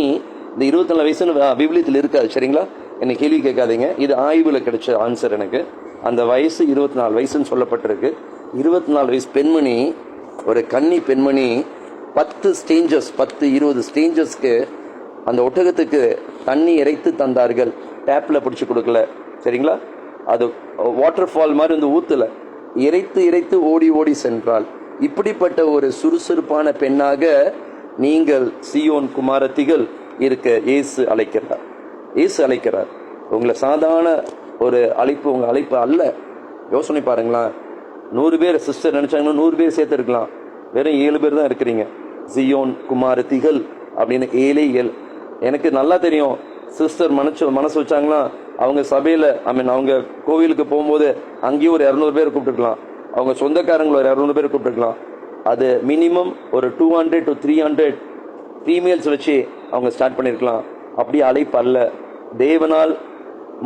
இந்த 24 வயசுன்னு விவிலியத்தில் இருக்காது சரிங்களா? என்னை கேள்வி கேட்காதீங்க, இது ஆய்வுல கிடைச்ச ஆன்சர் எனக்கு. அந்த வயசு 24 வயசுன்னு சொல்லப்பட்டிருக்கு. 24 வயசு பெண்மணி, ஒரு கன்னி பெண்மணி 10 ஸ்டேஞ்சர்ஸ், 10-20 ஸ்டேஞ்சர்ஸ்க்கு அந்த ஒட்டகத்துக்கு தண்ணி இறைத்து தந்தார்கள். டேப்ல பிடிச்சு கொடுக்கல சரிங்களா? அது வாட்டர் ஃபால் மாதிரி வந்து ஊத்துல இறைத்து ஓடி சென்றாள். இப்படிப்பட்ட ஒரு சுறுசுறுப்பான பெண்ணாக நீங்கள் சீயோன் குமாரத்திகள் இருக்க இயேசு அழைக்கிறார். உங்களை சாதாரண ஒரு அழைப்பு, உங்க அழைப்பு அல்ல. யோசனை பாருங்களா. 100 பேர் சிஸ்டர் நினைச்சாங்கன்னா 100 பேர் சேர்த்து இருக்கலாம். வெறும் 7 பேர் தான் இருக்கிறீங்க. சீயோன் குமாரத்திகள் அப்படின்னு 7. எனக்கு நல்லா தெரியும், சிஸ்டர் மனசு வச்சாங்களா அவங்க சபையில அவங்க கோவிலுக்கு போகும்போது அங்கேயும் ஒரு 200 பேர் கூப்பிட்டுருக்கலாம். அவங்க சொந்தக்காரங்களை ஒரு 200 பேர் கூப்பிட்டுருக்கலாம். அது மினிமம் ஒரு 200 to 300 ஃபீமேல்ஸ் வச்சு அவங்க ஸ்டார்ட் பண்ணிருக்கலாம். அப்படி அழைப்பு அல்ல. தேவனால்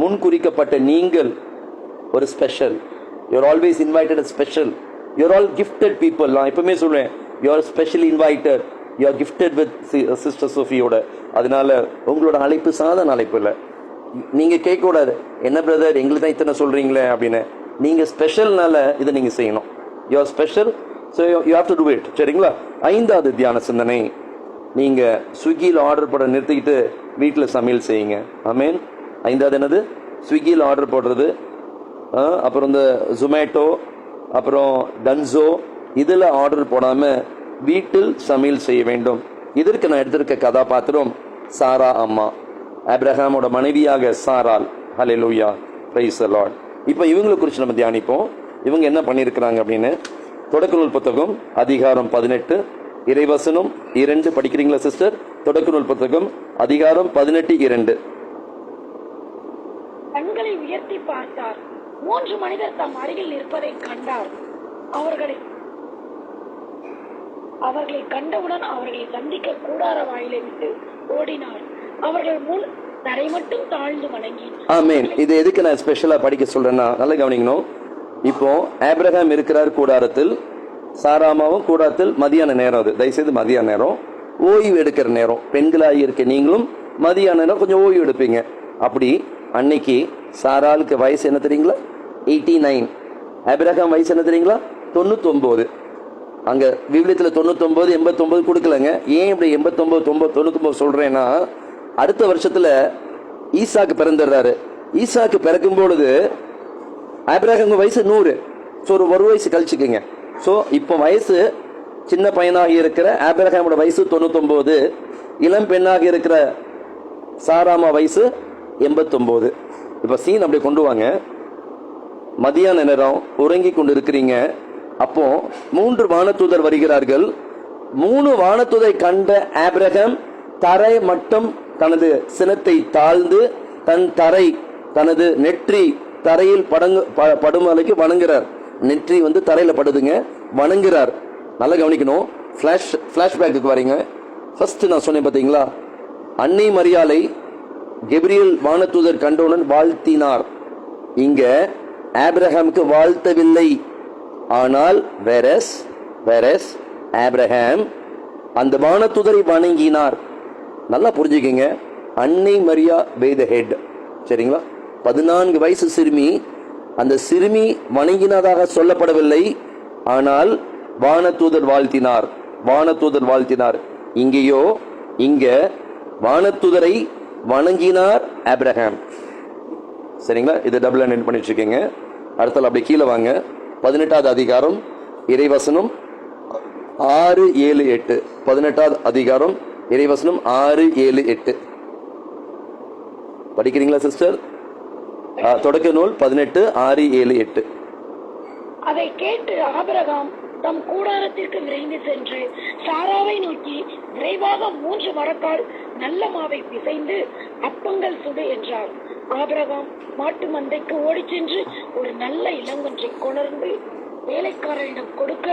முன்குறிக்கப்பட்ட நீங்கள் ஒரு special. You are always invited special. You are all gifted people. நான் எப்பவுமே சொல்றேன், you are specially invited, you are gifted with sister சோஃபியோட. அதனால உங்களோட அழைப்பு சாதாரண அழைப்பு இல்லை. நீங்க கேட்க கூடாது, என்ன பிரதர் எங்களுக்கு தான் இத்தனை சொல்றீங்களே அப்படின்னு. நீங்க ஸ்பெஷல்னால இதை நீங்க செய்யணும். You are special, so you have to to it. சரிங்களா? 5வது தியான சிந்தனை, நீங்க ஸ்விக்கியில் ஆர்டர் போட நிறுத்திக்கிட்டு வீட்டில் சமையல் செய்யுங்க. ஆமேன். 5வது என்னது? ஸ்விக்கியில் ஆர்டர் போடுறது, அப்புறம் இந்த ஜொமேட்டோ, அப்புறம் டன்சோ, இதில் ஆர்டர் போடாமல் வீட்டில் சமையல் செய்ய வேண்டும். இதற்கு நான் எடுத்திருக்க கதாபாத்திரம் சாரா அம்மா, ஆபிரகாமோட மனைவியாக சாராள். ஹல்லேலூயா, பிரைஸ் தி லார்ட். இப்போ இவங்களை குறித்து நம்ம தியானிப்போம். இவங்க என்ன பண்ணியிருக்கிறாங்க அப்படின்னு. தொடக்க நூல் புத்தகம் அதிகாரம் 18 இறைவசனம் 2 படிக்கிறீங்களா சிஸ்டர்? தொடக்க நூல் புத்தகம் அதிகாரம் 18:2. கண்களை உயர்த்தி பார்த்தார். 3 மனிதர் தம் அருகில் நிற்பதை கண்டார். அவர்களை கண்டவுடன் அவர்களை சந்திக்க கூடார வாயிலை விட்டு ஓடினார். அவர்கள் முன் தரை மட்டும் தாழ்ந்து வணங்கி. ஆமென். இது எதுக்கு நான் ஸ்பெஷலா படிக்க சொல்றேன்னா, நல்லா கவனிக்கணும். இப்போ ஆபிரகாம் இருக்கிறார் கூடாரத்தில், சாராமாவும் கூடாரத்தில். மதியான நேரம், அது தயவுசெய்து மதியான நேரம், ஓய்வு எடுக்கிற நேரம். பெண்களாகி இருக்க நீங்களும் மதியான நேரம் கொஞ்சம் ஓய்வு எடுப்பீங்க. அப்படி அன்னைக்கு சாராளுக்கு வயசு என்ன தெரியுங்களா? 89. ஆபிரகாம் வயசு என்ன தெரியுங்களா? 99. அங்க விவிலியத்துல 99, 89 கொடுக்கலங்க. ஏன் இப்படி 89, 99 சொல்றேன்னா, அடுத்த வருஷத்துல ஈசாக்கு பிறந்துடுறாரு. ஈசாக்கு பிறக்கும் பொழுது ஆபிரகாம் வயசு 100. ஸோ ஒரு வயசு கழிச்சுக்குங்க. ஸோ இப்போ வயசு சின்ன பையனாக இருக்கிற ஆபிரகாமோட வயசு 99, இளம் பெண்ணாக இருக்கிற சாராமா வயசு 89. இப்போ சீன் அப்படி கொண்டு வாங்க. மதியான நேரம் உறங்கி கொண்டு இருக்கிறீங்க. அப்போ 3 வானதூதர் வருகிறார்கள். 3 வானதூதை கண்ட ஆபிரகாம் தரை மட்டும் தனது சினத்தை தாழ்ந்து தனது நெற்றி தரையில் படும் அளவுக்கு வணங்குறார். நெற்றி தரையில படுதுங்க, வணங்குறார். நல்லா கவனிக்கணும். பிளாஷ்பேக்கு வரீங்க. ஃபர்ஸ்ட் நான் சொன்னேன் பாத்தீங்களா, அன்னை மரியாளை கெப்ரியல் வானதூதர் கண்டவுடன் வாழ்த்தினார். இங்க ஆபிரகாமுக்கு வாழ்த்தவில்லை. ஆனால் வேரஸ் ஆபிரகாம் அந்த வானதூதரை வணங்கினார். நல்லா புரிஞ்சுக்கங்க. அன்னை மரியா பை த ஹெட். சரிங்களா? 14 வயசு சிறுமி. அந்த சிறுமி வணங்கினதாக சொல்லப்படவில்லை. ஆனால் வானதூதர் வாழ்த்தினார். இங்க வானதூதரை வணங்கினார் ஆபிரகாம். சரிங்களா? இது டபுள் அண்ட் பண்ணி வச்சுக்கோங்க. அடுத்தால அப்படி கீழே வாங்க. 18வது அதிகாரம் இறைவசனம் 6, 7, 8. 18வது அதிகாரம் இறைவசனம் 6, 7, 8 படிக்கிறீங்களா சிஸ்டர்? தொடக்க நூல் 18, 6, 7, 8. அதை கேட்டு ஆபிரகாம் தம் கூடாரத்திற்கு விரைந்து சென்று சாராவை நோக்கி, விரைவாக 3 மரக்கால் நல்ல மாவை பிசைந்து அப்பங்கள் சுடு என்றார். ஆபிரகாம் மாட்டு மந்தைக்கு ஓடி சென்று ஒரு நல்ல இளங்கொன்றை கொணர்ந்து வேலைக்காரரிடம் கொடுக்க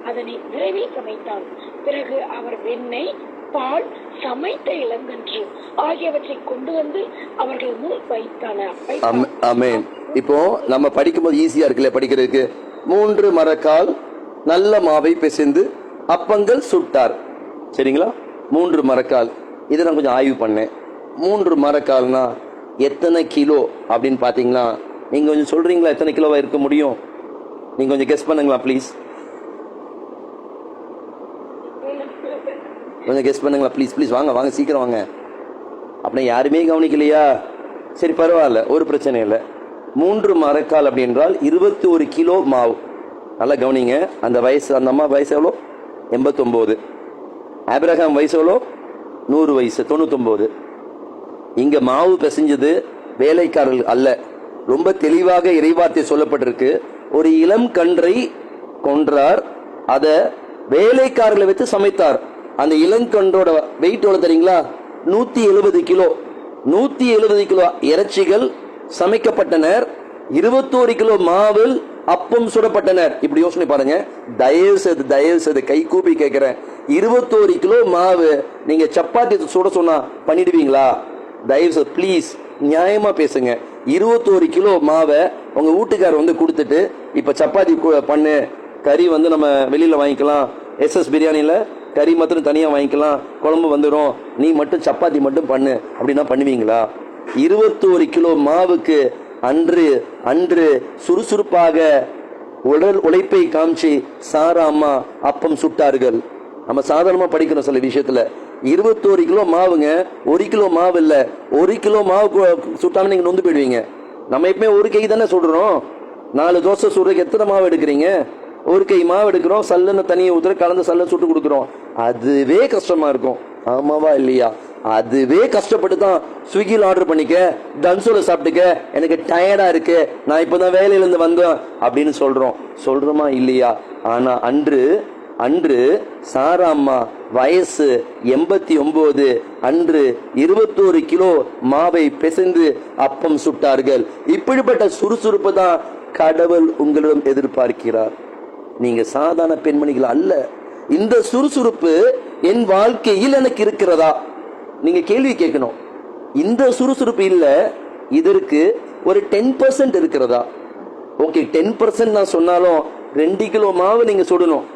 அதனை விரைவில் சமைத்தான். பிறகு அவர் வெண்ணெய், பால், சமைத்த இளங்கன்று ஆகியவற்றை கொண்டு வந்து அவர்கள் முன் வைத்தார். இப்போ நம்ம படிக்கும்போது ஈஸியா இருக்குல்ல படிக்கிறதுக்கு. 3 மரக்கால் நல்ல மாவை பிசைந்து அப்பங்கள் சுட்டார். சரிங்களா? 3 மரக்கால். இதை நான் கொஞ்சம் ஆய்வு பண்ணேன். 3 மரக்கால்னா எத்தனை கிலோ அப்படின்னு பாத்தீங்களா? நீங்க கொஞ்சம் சொல்றீங்களா எத்தனை கிலோவா இருக்க முடியும்? நீங்க கொஞ்சம் கெஸ் பண்ணுங்களா ப்ளீஸ். கொஞ்சம் கெஸ் பண்ணுங்களா ப்ளீஸ். வாங்க சீக்கிரம் வாங்க. அப்படின்னா யாருமே கவனிக்கலையா? சரி பரவாயில்ல, ஒரு பிரச்சனை இல்லை. 3 மரக்கால் அப்படி என்றால் 21 கிலோ மாவு. நல்லா கவனிங்க. அந்த அம்மா வயசு எவ்வளோ? 89. ஆபிரகாம் வயசு எவ்வளோ? 100 வயசு, 99. இங்க மாவு பிசைஞ்சது வேலைக்காரர்கள் அல்ல. ரொம்ப தெளிவாக இறைவார்த்தை சொல்லப்பட்டிருக்கு. ஒரு இளம் கன்றை கொன்றார், அத வேலைக்காரர்களை வைத்து சமைத்தார். அந்த இளங்கன்றோட வெயிட் எவ்வளவு தெரியுங்களா? 170 கிலோ. 170 கிலோ இறைச்சிகள் சமைக்கப்பட்டனர். 21 கிலோ மாவில் அப்பம் சுடப்பட்டனர். இப்படி யோசனை பாருங்க. தயவு செய்து கை கூப்பி கேட்கிறேன், 21 கிலோ மாவு நீங்க சப்பாத்தி சுட சொன்னா பண்ணிடுவீங்களா? தயவு செய்து ப்ளீஸ் நியாயமா பேசுங்க. 21 கிலோ மாவை உங்க வீட்டுக்காரர் வந்து கொடுத்துட்டு இப்ப சப்பாத்தி பண்ணு, கறி வந்து நம்ம வெளியில வாங்கிக்கலாம், எஸ்எஸ் பிரியாணியில கறி மாத்திரம் தனியா வாங்கிக்கலாம், குழம்பு வந்துடும், நீ மட்டும் சப்பாத்தி மட்டும் பண்ணு அப்படின்னா பண்ணுவீங்களா? 21 கிலோ மாவுக்கு அன்று அன்று சுறுசுறுப்பாக உடல் உழைப்பை காமிச்சு சாரா அம்மா அப்பம் சுட்டார்கள். நம்ம சாதாரணமா படிக்கிறோம் சில விஷயத்துல. 21 கிலோ மாவுங்க, 1 கிலோ மாவு இல்ல, 1 கிலோ மாவு சுட்டாம நீங்க நொந்து போயிடுவீங்க. நம்ம எப்பவுமே ஒரு கை தானே சுடுறோம். 4 தோசை சுடுறதுக்கு எத்தனை மாவு எடுக்கிறீங்க? ஒரு கை மாவு எடுக்கிறோம், சல்லுன்னு தனியை ஊத்துற கலந்து சல்ல சுட்டு கொடுக்குறோம். அதுவே கஷ்டமா இருக்கும், ஆமாவா இல்லையா? அதுவே கஷ்டப்பட்டு தான் ஸ்விக்கியில் ஆர்டர் பண்ணிக்க, டன்சோல சாப்பிட்டுக்க, எனக்கு டயர்டா இருக்கு, நான் இப்பதான் வேலையில இருந்து வந்தேன் அப்படின்னு சொல்றோமா இல்லையா? ஆனா அன்று அன்று சாரா அம்மா வயசு 89, அன்று 21 கிலோ மாவை பிசைந்து அப்பம் சுட்டார்கள். இப்படிப்பட்ட சுறுசுறுப்பு தான் கடவுள் உங்களிடம் எதிர்பார்க்கிறார். நீங்க சாதாரண பெண்மணிகள் அல்ல. இந்த சுறுசுறுப்பு என் வாழ்க்கையில் எனக்கு இருக்கிறதா? நீங்க கேள்வி கேட்கணும். இந்த சுறுசுறுப்பு இல்ல, இதற்கு ஒரு 10% இருக்கிறதா? ஓகே, 10% நான் சொன்னாலும் 2 கிலோ மாவு நீங்க சுடணும்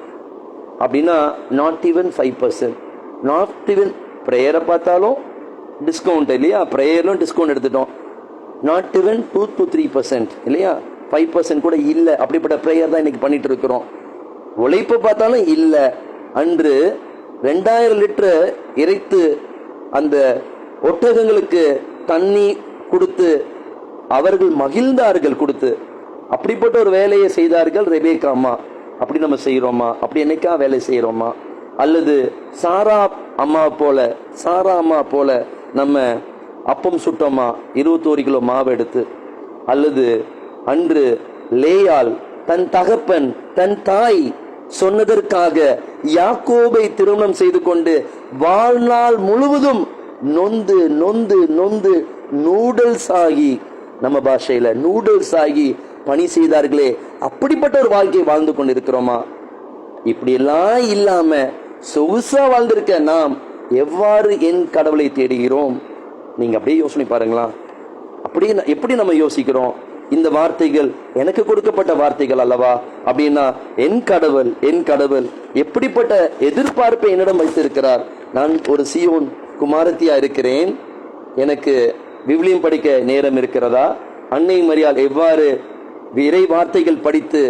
அப்படின்னா நாட் ஈவன் 5%, நாட் ஈவன். பிரேயரை பார்த்தாலும் டிஸ்கவுண்ட் இல்லையா? பிரேயர்லும் டிஸ்கவுண்ட் எடுத்துட்டோம். நாட் ஈவன் 2 to 3% இல்லையா? 5% கூட இல்ல. அப்படிப்பட்ட பிரேயர் தான் இன்னைக்கு பண்ணிட்டு இருக்கிறோம். உழைப்பு பார்த்தாலும் இல்ல. அன்று 2000 லிட்டர் இறைத்து அந்த ஒட்டகங்களுக்கு தண்ணி கொடுத்து அவர்கள் மகிழ்ந்தார்கள் கொடுத்து. அப்படிப்பட்ட ஒரு வேலையை செய்தார்கள் ரெபேக்கா அம்மா. அப்படி நம்ம செய்யறோமா? அப்படி என்னைக்கா வேலை செய்யறோமா? அல்லது சாரா அம்மா போல நம்ம அப்பம் சுட்டோமா 21 கிலோ மாவு எடுத்து? அல்லது அன்று லேயாள் தன் தகப்பன் தன் தாய் சொன்னதற்காக யாக்கோபை திருமணம் செய்து கொண்டு வாழ்நாள் முழுவதும் நொந்து நொந்து நொந்து நூடல்ஸ் ஆகி, நம்ம பாஷையில நூடல்ஸ் ஆகி பணி செய்தார்களே, அப்படிப்பட்ட ஒரு வாழ்க்கையை வாழ்ந்து கொண்டிருக்கிறோமா? இப்படி எல்லாம் இல்லாம சொகுசா வாழ்ந்திருக்க நாம் எவ்வாறு என் கடவுளை தேடுகிறோம்? நீங்க அப்படியே யோசனை பாருங்களா. அப்படி எப்படி நம்ம யோசிக்கிறோம்? இந்த வார்த்தைகள் எனக்கு கொடுக்கப்பட்ட வார்த்தைகள் அல்லவா? அப்படின்னா என் கடவுள் எப்படிப்பட்ட எதிர்பார்ப்பை என்னிடம் வைத்திருக்கிறார். நான் ஒரு சியோன் குமாரத்தியா இருக்கிறேன், எனக்கு விவிலியம் படிக்க நேரம் இருக்கிறதா? அன்னை மரியாள் எவ்வாறு இறை வார்த்தைகள் படித்து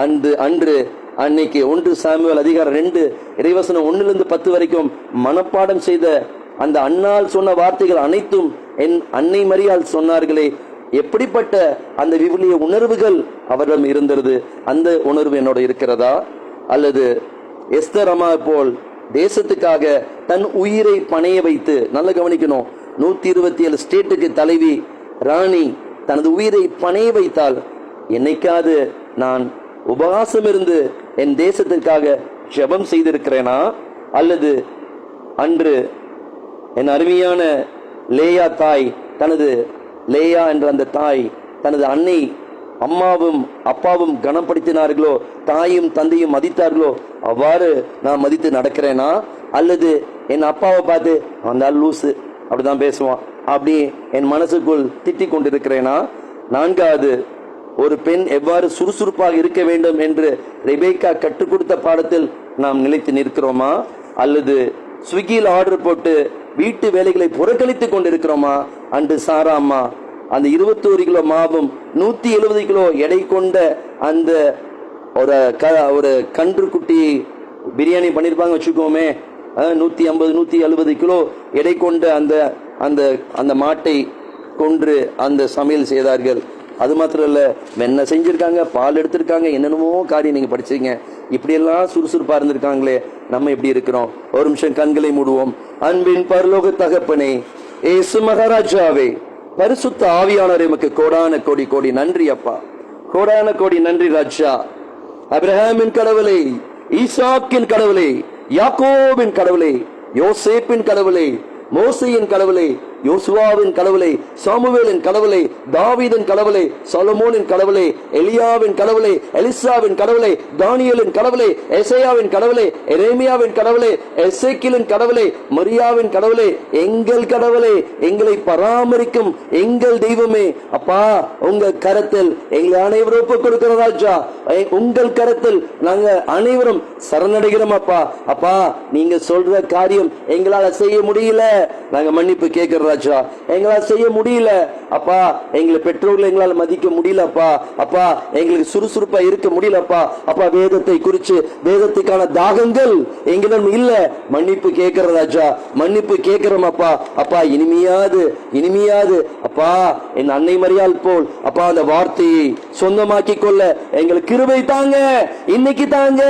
அன்று அன்னைக்கு 1 சாமுவேல் அதிகாரம் 2 இறைவசனம் 1-10 வரைக்கும் மனப்பாடம் செய்த அந்த அன்னாள் சொன்ன வார்த்தைகள் அனைத்தும் என் அன்னை மரியாள் சொன்னார்களே, எப்படிப்பட்ட அந்த விவிலிய உணர்வுகள் அவரிடம் இருந்தது. அந்த உணர்வு என்னோட இருக்கிறதா? அல்லது எஸ்தர் அம்மா போல் தேசத்துக்காக தன் உயிரை பணைய வைத்து, நல்ல கவனிக்கணும், 127 ஸ்டேட்டுக்கு தலைவி ராணி தனது உயிரை பணைய வைத்தால், என்னைக்காவது நான் உபவாசம் இருந்து என் தேசத்திற்காக ஜெபம் செய்திருக்கிறேனா? அல்லது அன்று என் அருமையான லேயா தாய், லேயா என்ற அந்த தாய் தனது அன்னை அம்மாவும் அப்பாவும் கனப்படுத்தினார்களோ, தாயும் தந்தையும் மதித்தார்களோ, அவ்வாறு நான் மதித்து நடக்கிறேனா? அல்லது என் அப்பாவை பார்த்து அந்த லூசு அப்படிதான் பேசுவான் அப்படி என் மனசுக்குள் திட்டிக் கொண்டிருக்கிறேனா? 4வது, ஒரு பெண் எவ்வாறு சுறுசுறுப்பாக இருக்க வேண்டும் என்று ரெபேக்கா கற்றுக் கொடுத்த பாடத்தில் நாம் நிலைத்து நிற்கிறோமா? அல்லது ஸ்விக்கியில் ஆர்டர் போட்டு வீட்டு வேலைகளை புறக்கணித்துக் கொண்டிருக்கிறோமா? அன்று சாரா அம்மா அந்த 21 கிலோ மாவும் 170 கிலோ எடை கொண்ட அந்த ஒரு கன்று குட்டி பிரியாணி பண்ணிருப்பாங்க வச்சுக்கோமே, 150 170 கிலோ எடை கொண்ட அந்த மாட்டை கொன்று அந்த சமையல் செய்தார்கள். அது மாத்திரம் இல்ல, வெண்ணெய் செஞ்சிருக்காங்க, பால் எடுத்திருக்காங்க, என்னென்னமோ காரியம் நீங்க படிச்சீங்க. இப்படியெல்லாம் சுறுசுறுப்பா இருந்திருக்காங்களே, நம்ம எப்படி இருக்கிறோம்? ஒரு நிமிஷம் கண்களை மூடுவோம். அன்பின் பரலோக தகப்பனே, ஏசு மகாராஜாவே, பரிசுத்த ஆவியானவரே, உமக்கு கோடான கோடி கோடி நன்றி அப்பா, கோடான கோடி நன்றி ராஜா. அப்ரஹாமின் கடவுளே, ஈசாக்கின் கடவுளே, யாக்கோபின் கடவுளே, யோசேப்பின் கடவுளே, மோசையின் கடவுளே, யோசுவாவின் கடவுளே, சாமுவேலின் கடவுளே, தாவீதின் கடவுளே, சாலமோனின் கடவுளே, எலியாவின் கடவுளே, எலிசாவின் கடவுளே, தானியேலின் கடவுளே, எசேயாவின் கடவுளே, எரேமியாவின் கடவுளே, எசேக்கியலின் கடவுளே, மரியாவின் கடவுளே, எங்கள் கடவுளே, எங்களை பராமரிக்கும் எங்கள் தெய்வமே, அப்பா உங்க கரத்தில் எங்களை அனைவரும் ஒப்புக் கொடுக்கிற ராஜா, உங்கள் கரத்தில் நாங்க அனைவரும் சரணடைகிறோம் அப்பா. அப்பா நீங்க சொல்ற காரியம் எங்களால செய்ய முடியல, நாங்க மன்னிப்பு கேட்கிற ராஜா. எங்களால் செய்ய முடியல அப்பா, எங்களை பெற்றோர்களை எங்களால மதிக்க முடியலப்பா. அப்பா எங்களுக்கு சுறுசுறுப்பா இருக்க முடியலப்பா. அப்பா வேதத்தை குறிச்சு வேதத்துக்கான தாகங்கள் எங்களிடம் இல்ல, மன்னிப்பு கேட்கிற ராஜா, மன்னிப்பு கேட்கிறோம் அப்பா. அப்பா இனிமையாது அப்பா என் அன்னை மரியாள் போல் அப்பா அந்த வார்த்தையை சொந்தமாக்கி கொள்ள எங்களுக்கு கிருபை தாங்க, இன்னைக்கு தாங்க,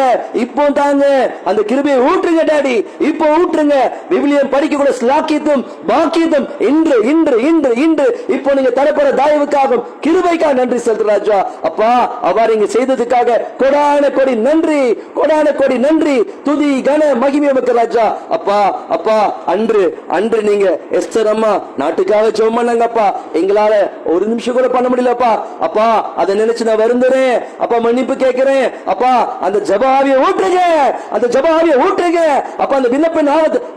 இப்போ தாங்க, அந்த கிருபையை ஊற்றுங்க டாடி, இப்போ ஊற்றுங்க. விவிலியம் படிக்க கூட ஸ்லாக்கியத்தும் பாக்கியத்தும் இன்று இன்று இன்று இன்று இப்போ நீங்க தரப்போற தயவுக்காக கிருபைக்காக நன்றி செலுத்துற ராஜா. அப்பா அவர் இங்க செய்ததுக்காக கொடான கொடி நன்றி, கொடான கொடி நன்றி, துதி கன மகிமை உமக்கு ராஜா. அப்பா அப்பா அன்று அன்று நீங்க எஸ்தர் அம்மா நாட்டுக்காக ஜெபம் பண்ணாங்கப்பா, எங்களால ஒரு நிமிஷம் கூட பண்ண முடியலப்பா. அப்பா அதை நினைச்சு நான் வருந்துறேன் அப்பா, மன்னிப்பு கேட்கிறேன் அப்பா. அந்த ஜெபாவியை ஊற்றுங்க, அந்த ஜெபாவியை ஊற்றுங்க அப்பா, அந்த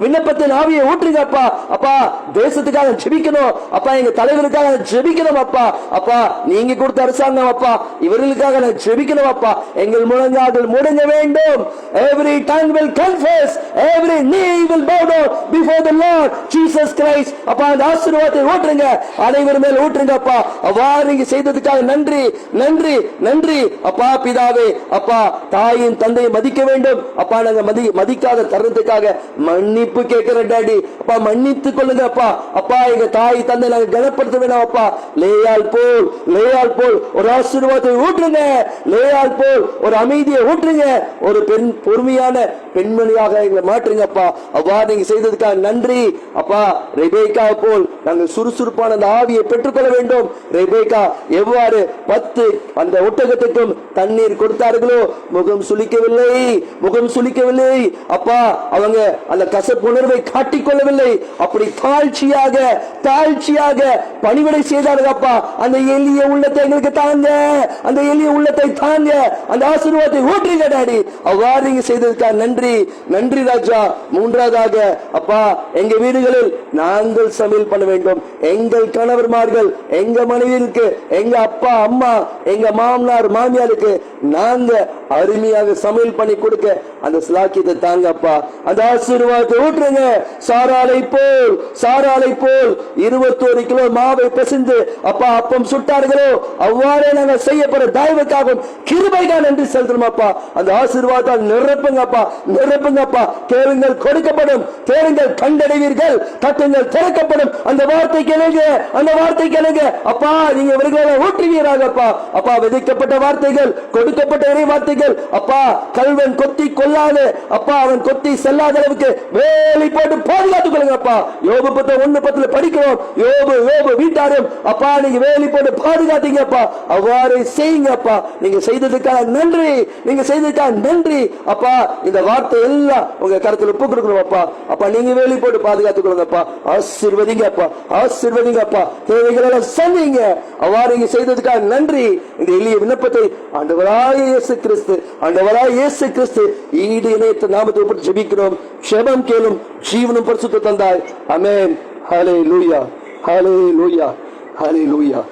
விண்ணப்பத்தின் ஆவியை ஊற்றுங்க அப்பா. அப்பா தேசத்துக்காக ஜெபிக்கணும் அப்பா, எங்க தலைவருக்காக ஜெபிக்கணும் அப்பா. அப்பா நீங்க கொடுத்த அரசாங்கம் அப்பா, இவர்களுக்காக நான் ஜெபிக்கணும் அப்பா. எங்கள் முழங்கால்கள் முடங்க வேண்டும். Every tongue will confess, every knee will bow down before the Lord Jesus Christ. அப்பா அந்த ஆசீர்வாதத்தை ஊற்றுங்க, அனைவர் மேல் ஊற்றுங்க அப்பா. அவ்வாறு நீங்க செய்ததுக்காக நன்றி நன்றி நன்றி அப்பா. பிதாவே அப்பா தாயின் தந்தையை மதிக்க வேண்டும் அப்பா, நாங்க மதிக்காத தருணத்துக்காக மன்னிப்பு கேட்கிற டாடி. அப்பா மன்னித்துக் கொள்ளுங்க அப்பா. அப்பா எங்க தாய் தந்தை நாங்க கனப்படுத்த வேண்டாம் அப்பா. லேயால் போல் ஒரு ஆசீர்வாதத்தை ஊற்றுங்க, லேயால் போல் ஒரு அமைதியை ஊற்றுங்க, ஒரு பெண் பொறுமையான பெண்மணியாக எங்களை மாற்றுங்க அப்பா. அவ்வாறு நீங்க செய்ததுக்காக நன்றி அப்பா. ரெபேக்கா போல் நாங்கள் சுறுசுறுப்பான அந்த ஆவியை பெற்றுக்கொள்ள வேண்டும். ரெபேக்கா எவ்வாறு 10 அந்த ஒட்டகத்துக்கும் தண்ணீர் கொடுத்தார்களோ முகம் சுளிக்கவில்லை அப்பா. அவங்க அந்த கசப்புணர்வை காட்டிக்கொள்ளவில்லை, அப்படி தாழ்ச்சியாக பணிவிடை செய்தார்கள் அப்பா. அந்த எளிய உள்ளத்தை எங்களுக்கு தாங்க, அந்த எளிய உள்ளத்தை தாங்க, அந்த ஆசீர்வாதத்தை ஊற்றுங்க டாடி. அவ்வாறு நீங்க செய்ததுக்காக நன்றி ராஜா. மூன்றாவதாக அப்பா எங்க வீடுகளில் நாங்கள் சமையல் பண்ண வேண்டும். எங்கள் கணவர்மார்கள் எங்க மனைவிக்கு, எங்க அப்பா அம்மா, எங்க மாமனார் மாமியாருக்கு நாங்க அருமையாக சமையல் பண்ணி கொடுக்க அந்த ஸ்லாக்கியத்தை தாங்க அப்பா. அந்த ஆசீர்வாதத்தை ஊற்றுங்க. சாராளை போல் 21 கிலோ மாவை பிசைந்து அப்பா அப்பம் சுட்டார்களோ அவ்வாறே நாங்கள் செய்யப்பட தயவுக்காகவும் கிருபைக்காக நன்றி செலுத்தணும் அப்பா. அந்த ஆசீர்வாதத்தால் நிரப்புங்கப்பா. கேளுங்கள் கொடுக்கப்படும், தேடுங்கள் கண்டடைவீர்கள், தட்டுங்கள் திறக்கப்படும். அந்த வார்த்தை கேளுங்க அப்பா. நீங்க இவர்களை ஊற்றுவீராக அப்பா. அப்பா விதைக்கப்பட்ட வார்த்தைகள், கொடுக்கப்பட்ட இறை வார்த்தைகள் அப்பா, கல்வன் கொத்தி கொள்ளாது அப்பா, அவன் கொத்தி செல்லாத அளவுக்கு வேலி போட்டு பாதுகாத்துக் கொள்ளுங்க அப்பா. யோபு 1:10 படிக்கிறோம். யோபு வீட்டாரும் அப்பா நீங்க வேலி போட்டு பாதுகாத்தீங்க அப்பா. அவ்வாறு செய்யுங்க அப்பா. நீங்க செய்ததுக்காக நன்றி அப்பா. இந்த வார்த்தை எல்லாம் உங்க கருத்துல ஒப்பு கொடுக்கணும் அப்பா. அப்பா நீங்க வேலி போட்டு பாதுகாத்துக் கொள்ளுங்க அப்பா. ஆசீர்வதிங்க அப்பா. தேவைகளை சந்திங்க. அவ்வாறு நீங்க செய்ததுக்காக நன்றி. இந்த எளிய விண்ணப்பத்தை ஆண்டவராய் இயேசு கிறிஸ்து ஈடு இணையத்த நாமத்தை ஒப்பிட்டு ஜெபிக்கிறோம். ஜெபம் கேளும், ஜீவனும் பரிசுத்த தந்தாய். ஆமென். ஹல்லேலூயா. Amen. Hallelujah.